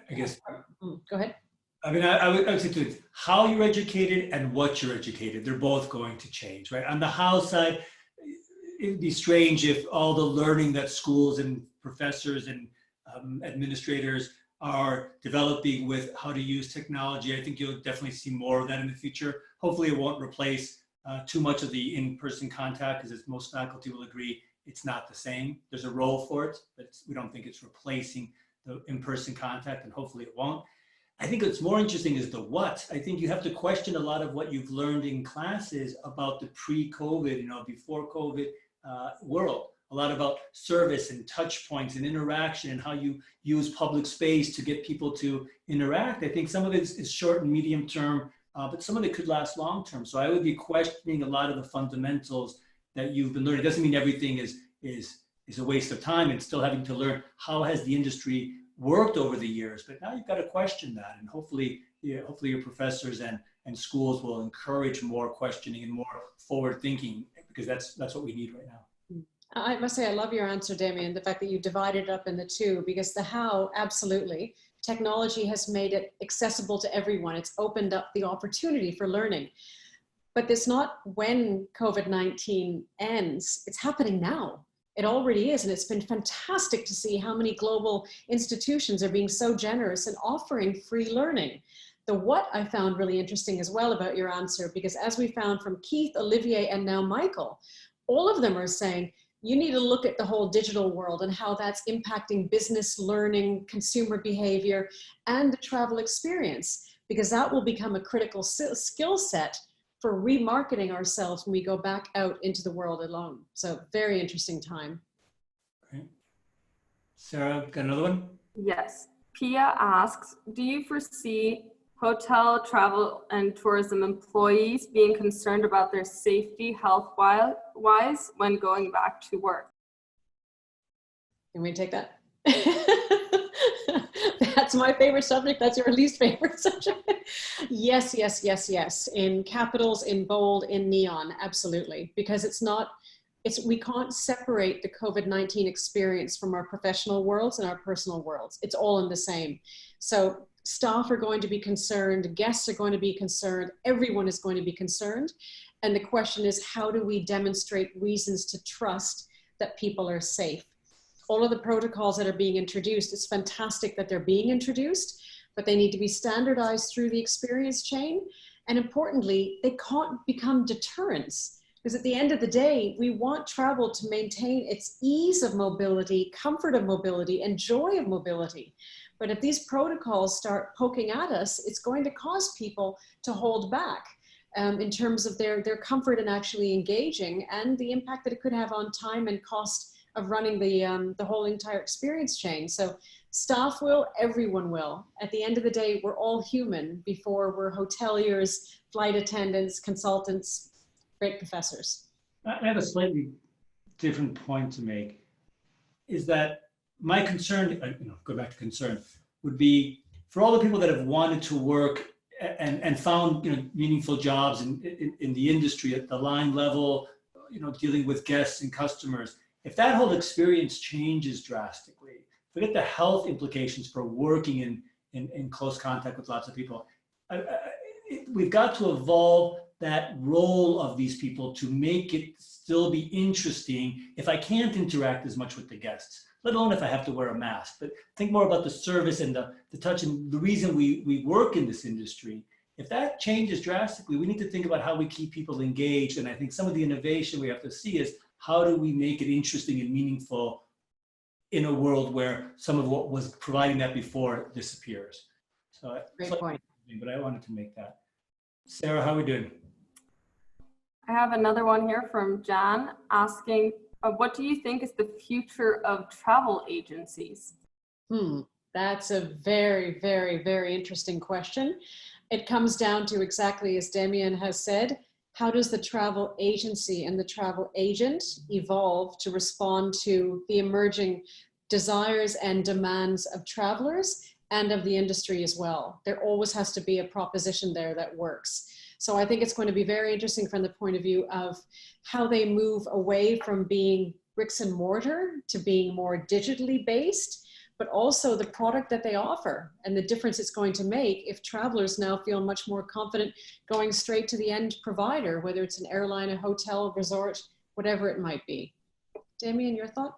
I guess, Go ahead. I mean, I would say two things. How you're educated and what you're educated, they're both going to change, right? On the how side, it'd be strange if all the learning that schools and professors and administrators are developing with how to use technology. I think you'll definitely see more of that in the future. Hopefully it won't replace too much of the in-person contact, because as most faculty will agree, it's not the same. There's a role for it, but we don't think it's replacing the in-person contact, and hopefully it won't. I think what's more interesting is the what. I think you have to question a lot of what you've learned in classes about the pre-COVID, before COVID world. A lot about service and touch points and interaction and how you use public space to get people to interact. I think some of it is short and medium term, but some of it could last long term. So I would be questioning a lot of the fundamentals that you've been learning. It doesn't mean everything is a waste of time and still having to learn how has the industry worked over the years, but now you've got to question that, and hopefully your professors and schools will encourage more questioning and more forward thinking, because that's what we need right now. I must say, I love your answer, Demian, the fact that you divided it up in the two, because the how, absolutely. Technology has made it accessible to everyone. It's opened up the opportunity for learning. But it's not when COVID-19 ends, it's happening now. It already is, and it's been fantastic to see how many global institutions are being so generous and offering free learning. The what I found really interesting as well about your answer, because as we found from Keith, Olivier, and now Michael, all of them are saying, you need to look at the whole digital world and how that's impacting business learning, consumer behavior, and the travel experience, because that will become a critical skill set for remarketing ourselves when we go back out into the world alone. So very interesting time. Great. Sarah, got another one? Yes. Pia asks, do you foresee hotel, travel, and tourism employees being concerned about their safety health-wise when going back to work? Can we take that? That's my favorite subject. That's your least favorite subject. Yes, yes, yes, yes. In capitals, in bold, in neon, absolutely. Because we can't separate the COVID-19 experience from our professional worlds and our personal worlds. It's all in the same. So staff are going to be concerned, guests are going to be concerned, everyone is going to be concerned. And the question is, how do we demonstrate reasons to trust that people are safe? All of the protocols that are being introduced, it's fantastic that they're being introduced, but they need to be standardized through the experience chain. And importantly, they can't become deterrents, because at the end of the day, we want travel to maintain its ease of mobility, comfort of mobility, and joy of mobility. But if these protocols start poking at us, it's going to cause people to hold back in terms of their comfort in actually engaging, and the impact that it could have on time and cost of running the whole entire experience chain. So staff will, everyone will. At the end of the day, we're all human before we're hoteliers, flight attendants, consultants, great professors. I have a slightly different point to make, is that my concern, go back to concern, would be for all the people that have wanted to work and found meaningful jobs in the industry at the line level, dealing with guests and customers. If that whole experience changes drastically, forget the health implications for working in close contact with lots of people. We've got to evolve that role of these people to make it still be interesting if I can't interact as much with the guests, let alone if I have to wear a mask. But think more about the service and the touch and the reason we work in this industry. If that changes drastically, we need to think about how we keep people engaged. And I think some of the innovation we have to see is, how do we make it interesting and meaningful in a world where some of what was providing that before disappears? So Great point. But I wanted to make that. Sarah, how are we doing? I have another one here from Jan asking, what do you think is the future of travel agencies? That's a very, very, very interesting question. It comes down to exactly as Demian has said, how does the travel agency and the travel agent evolve to respond to the emerging desires and demands of travelers and of the industry as well. There always has to be a proposition there that works. So I think it's going to be very interesting from the point of view of how they move away from being bricks and mortar to being more digitally based, but also the product that they offer and the difference it's going to make if travelers now feel much more confident going straight to the end provider, whether it's an airline, a hotel, resort, whatever it might be. Demian, your thought?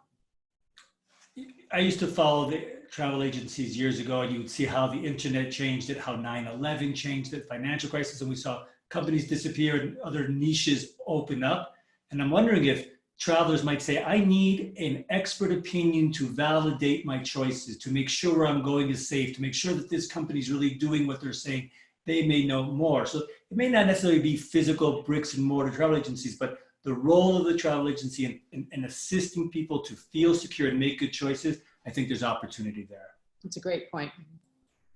I used to follow the travel agencies years ago, and you would see how the internet changed it, how 9/11 changed it, financial crisis, and we saw companies disappear and other niches open up. And I'm wondering if travelers might say, I need an expert opinion to validate my choices, to make sure where I'm going is safe, to make sure that this company is really doing what they're saying. They may know more. So it may not necessarily be physical bricks and mortar travel agencies, but the role of the travel agency in assisting people to feel secure and make good choices, I think there's opportunity there. That's a great point.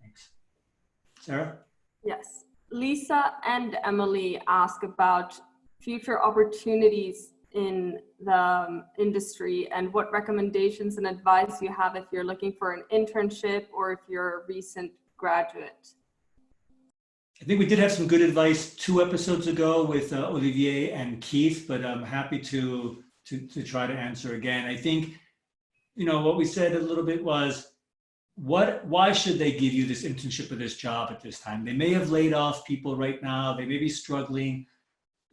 Thanks. Sarah? Yes. Lisa and Emily ask about future opportunities in the industry and what recommendations and advice you have if you're looking for an internship or if you're a recent graduate. I think we did have some good advice 2 episodes ago with Olivier and Keith, but I'm happy to try to answer again. I think, what we said a little bit was, why should they give you this internship or this job at this time? They may have laid off people right now. They may be struggling.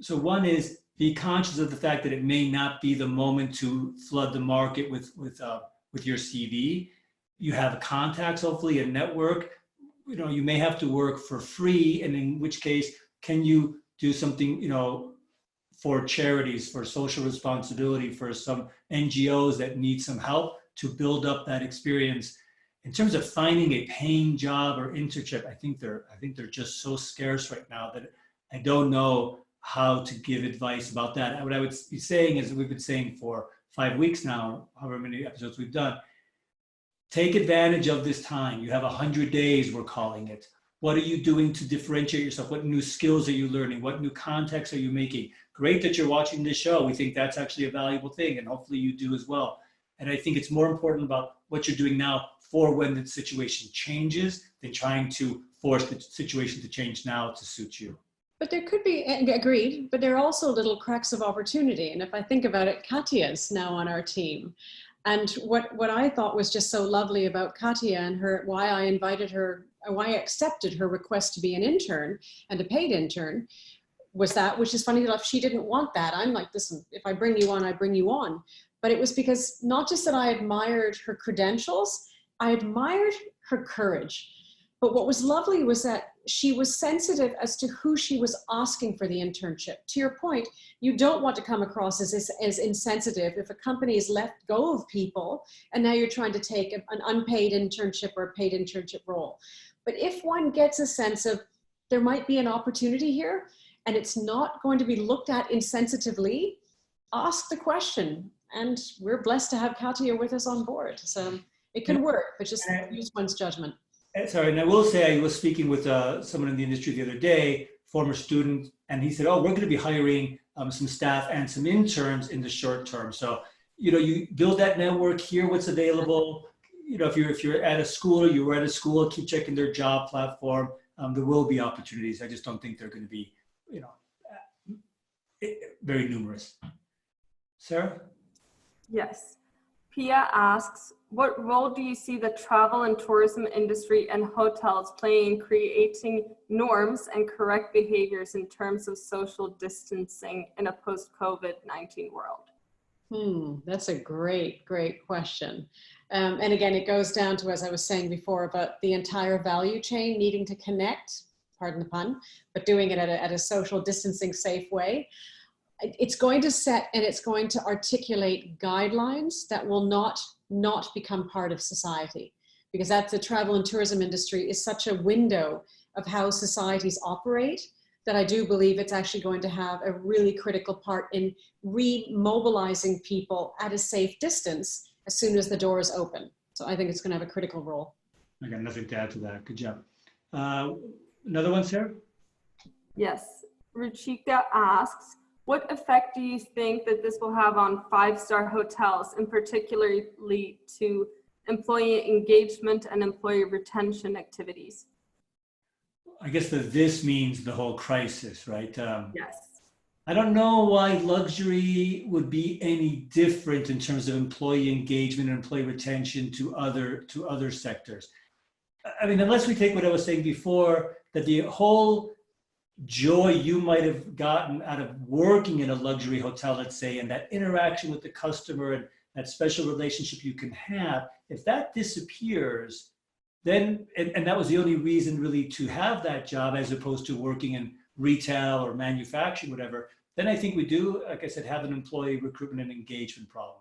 So one is be conscious of the fact that it may not be the moment to flood the market with your CV. You have contacts, hopefully a network. You may have to work for free, and in which case, can you do something, for charities, for social responsibility, for some NGOs that need some help to build up that experience. In terms of finding a paying job or internship, I think they're just so scarce right now that I don't know how to give advice about that. What I would be saying is, we've been saying for 5 weeks now, however many episodes we've done, take advantage of this time. You have 100 days, we're calling it. What are you doing to differentiate yourself? What new skills are you learning? What new contacts are you making? Great that you're watching this show. We think that's actually a valuable thing, and hopefully you do as well. And I think it's more important about what you're doing now for when the situation changes than trying to force the situation to change now to suit you. But there could be, agreed, but there are also little cracks of opportunity. And if I think about it, Katya's now on our team. And what I thought was just so lovely about Katya and why I accepted her request to be an intern and a paid intern was that, which is funny enough, she didn't want that. I'm like, listen, if I bring you on, I bring you on. But it was because not just that I admired her credentials, I admired her courage. But what was lovely was that she was sensitive as to who she was asking for the internship. To your point, you don't want to come across as insensitive if a company has let go of people and now you're trying to take an unpaid internship or a paid internship role. But if one gets a sense of there might be an opportunity here and it's not going to be looked at insensitively, ask the question. And we're blessed to have Katya with us on board. So it can work, but just use one's judgment. Sorry, and I will say I was speaking with someone in the industry the other day, former student, and he said, we're going to be hiring some staff and some interns in the short term. So, you build that network, hear what's available. If you're at a school or you were at a school, keep checking their job platform. There will be opportunities. I just don't think they're going to be, very numerous. Sarah? Yes. Pia asks, what role do you see the travel and tourism industry and hotels playing in creating norms and correct behaviors in terms of social distancing in a post-COVID-19 world? That's a great question. And again, it goes down to, as I was saying before, about the entire value chain needing to connect, pardon the pun, but doing it at a social distancing safe way. It's going to set and it's going to articulate guidelines that will not become part of society, because that's the travel and tourism industry is such a window of how societies operate that I do believe it's actually going to have a really critical part in remobilizing people at a safe distance as soon as the doors open. So I think it's going to have a critical role. I got nothing to add to that. Good job. Another one, Sarah? Yes. Ruchika asks, what effect do you think that this will have on 5-star hotels, and particularly to employee engagement and employee retention activities? I guess that this means the whole crisis, right? Yes. I don't know why luxury would be any different in terms of employee engagement and employee retention to other sectors. I mean, unless we take what I was saying before, that the whole joy you might have gotten out of working in a luxury hotel, let's say, and that interaction with the customer and that special relationship you can have, if that disappears, then, and that was the only reason really to have that job as opposed to working in retail or manufacturing, whatever, then I think we do, like I said, have an employee recruitment and engagement problem.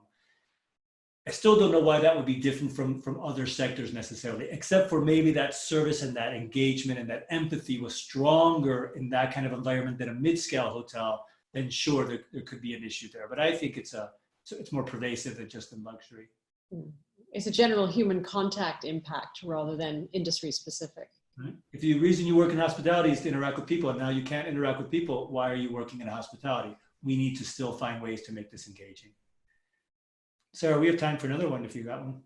I still don't know why that would be different from other sectors necessarily, except for maybe that service and that engagement and that empathy was stronger in that kind of environment than a mid-scale hotel. Then sure, there could be an issue there. But I think it's more pervasive than just in luxury. It's a general human contact impact rather than industry specific. Right? If the reason you work in hospitality is to interact with people and now you can't interact with people, why are you working in hospitality? We need to still find ways to make this engaging. Sarah, we have time for another one if you got one.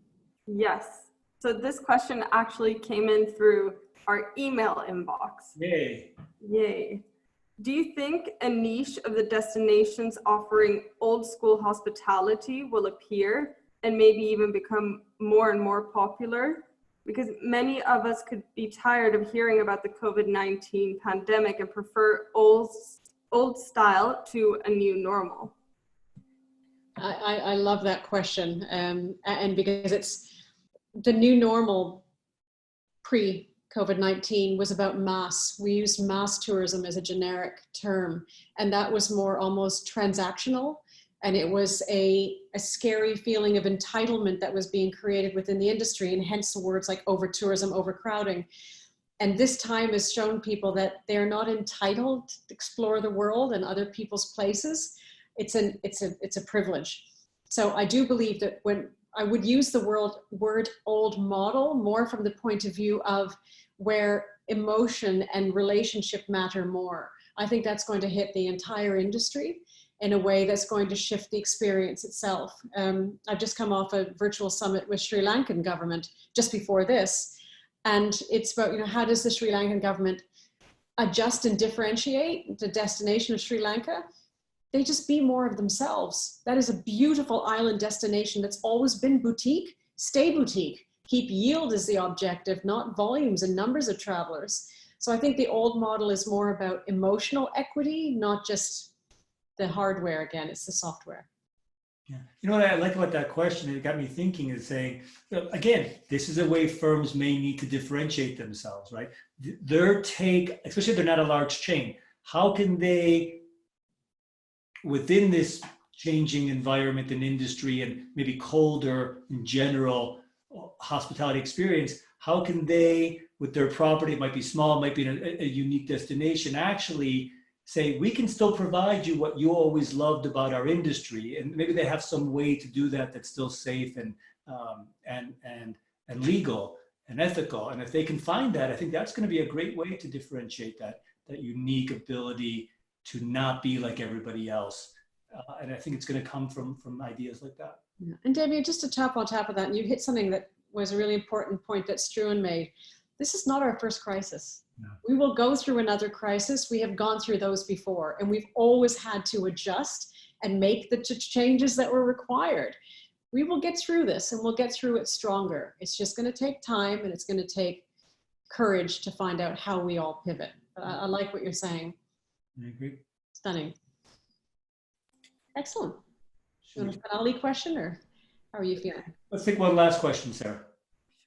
Yes. So this question actually came in through our email inbox. Yay. Yay. Do you think a niche of the destinations offering old school hospitality will appear and maybe even become more and more popular? Because many of us could be tired of hearing about the COVID-19 pandemic and prefer old style to a new normal. I love that question. And because it's the new normal pre-COVID-19 was about mass. We used mass tourism as a generic term, and that was more almost transactional. And it was a scary feeling of entitlement that was being created within the industry, and hence the words like over-tourism, overcrowding. And this time has shown people that they're not entitled to explore the world and other people's places. It's a privilege. So I do believe that when I would use the word old model more from the point of view of where emotion and relationship matter more. I think that's going to hit the entire industry in a way that's going to shift the experience itself. I've just come off a virtual summit with Sri Lankan government just before this. And it's about, how does the Sri Lankan government adjust and differentiate the destination of Sri Lanka? They just be more of themselves. That is a beautiful island destination that's always been boutique. Stay boutique. Keep yield as the objective, not volumes and numbers of travelers. So I think the old model is more about emotional equity, not just the hardware again, it's the software. Yeah. You know what I like about that question, it got me thinking, is saying, again, this is a way firms may need to differentiate themselves, right? Their take, especially if they're not a large chain, how can they, within this changing environment and industry and maybe colder in general hospitality experience, how can they, with their property, it might be small, it might be a unique destination, actually say, we can still provide you what you always loved about our industry. And maybe they have some way to do that that's still safe and legal and ethical. And if they can find that, I think that's going to be a great way to differentiate that unique ability to not be like everybody else. And I think it's going to come from ideas like that. Yeah. And Demian, just to tap on top of that, and you hit something that was a really important point that Struan made. This is not our first crisis. No. We will go through another crisis. We have gone through those before, and we've always had to adjust and make the changes that were required. We will get through this, and we'll get through it stronger. It's just going to take time, and it's going to take courage to find out how we all pivot. But I like what you're saying. I agree. Stunning. Excellent. You want a finale question, or how are you feeling? Let's take one last question, Sarah.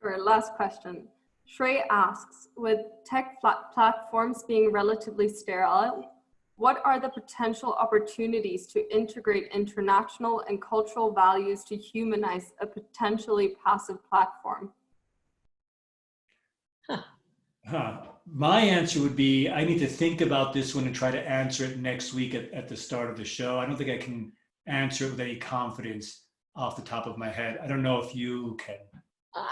Sure, last question. Shrey asks, with tech platforms being relatively sterile, what are the potential opportunities to integrate international and cultural values to humanize a potentially passive platform? My answer would be, I need to think about this one and try to answer it next week at the start of the show. I don't think I can answer it with any confidence off the top of my head. I don't know if you can.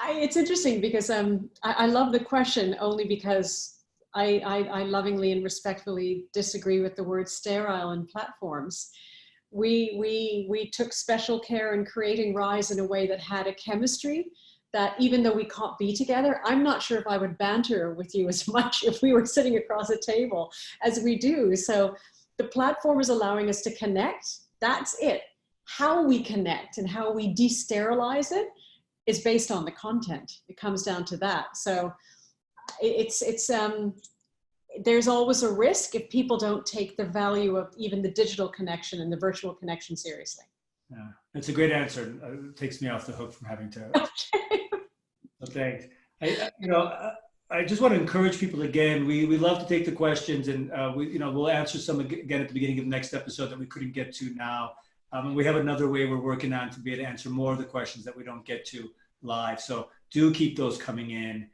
It's interesting because I love the question only because I lovingly and respectfully disagree with the word sterile in platforms. We took special care in creating Rise in a way that had a chemistry that even though we can't be together, I'm not sure if I would banter with you as much if we were sitting across a table as we do. So the platform is allowing us to connect. That's it. How we connect and how we de-sterilize it is based on the content. It comes down to that. So there's always a risk if people don't take the value of even the digital connection and the virtual connection seriously. Yeah, that's a great answer. It takes me off the hook from having to. So thanks. I just want to encourage people again. We love to take the questions, and we'll answer some again at the beginning of the next episode that we couldn't get to now. And we have another way we're working on to be able to answer more of the questions that we don't get to live. So do keep those coming in.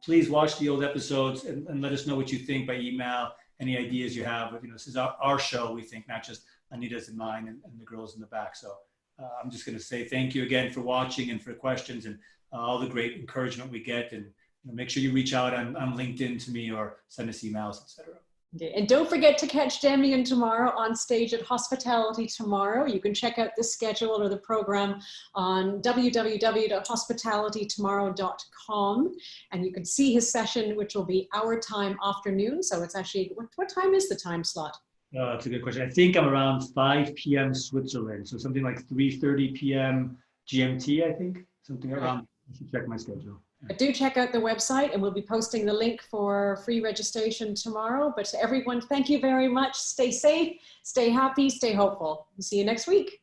Please watch the old episodes and let us know what you think by email. Any ideas you have? This is our show. We think, not just Anita's and mine and the girls in the back. So I'm just going to say thank you again for watching and for questions and all the great encouragement we get. And make sure you reach out on LinkedIn to me or send us emails, etc. And don't forget to catch Demian tomorrow on stage at Hospitality Tomorrow. You can check out the schedule or the program on www.hospitalitytomorrow.com. And you can see his session, which will be our time afternoon. So it's actually, what time is the time slot? That's a good question. I think I'm around 5 p.m. Switzerland. So something like 3:30 p.m. GMT, I think. Something around, I should check my schedule. But do check out the website and we'll be posting the link for free registration tomorrow. But to everyone, thank you very much. Stay safe, stay happy, stay hopeful. See you next week.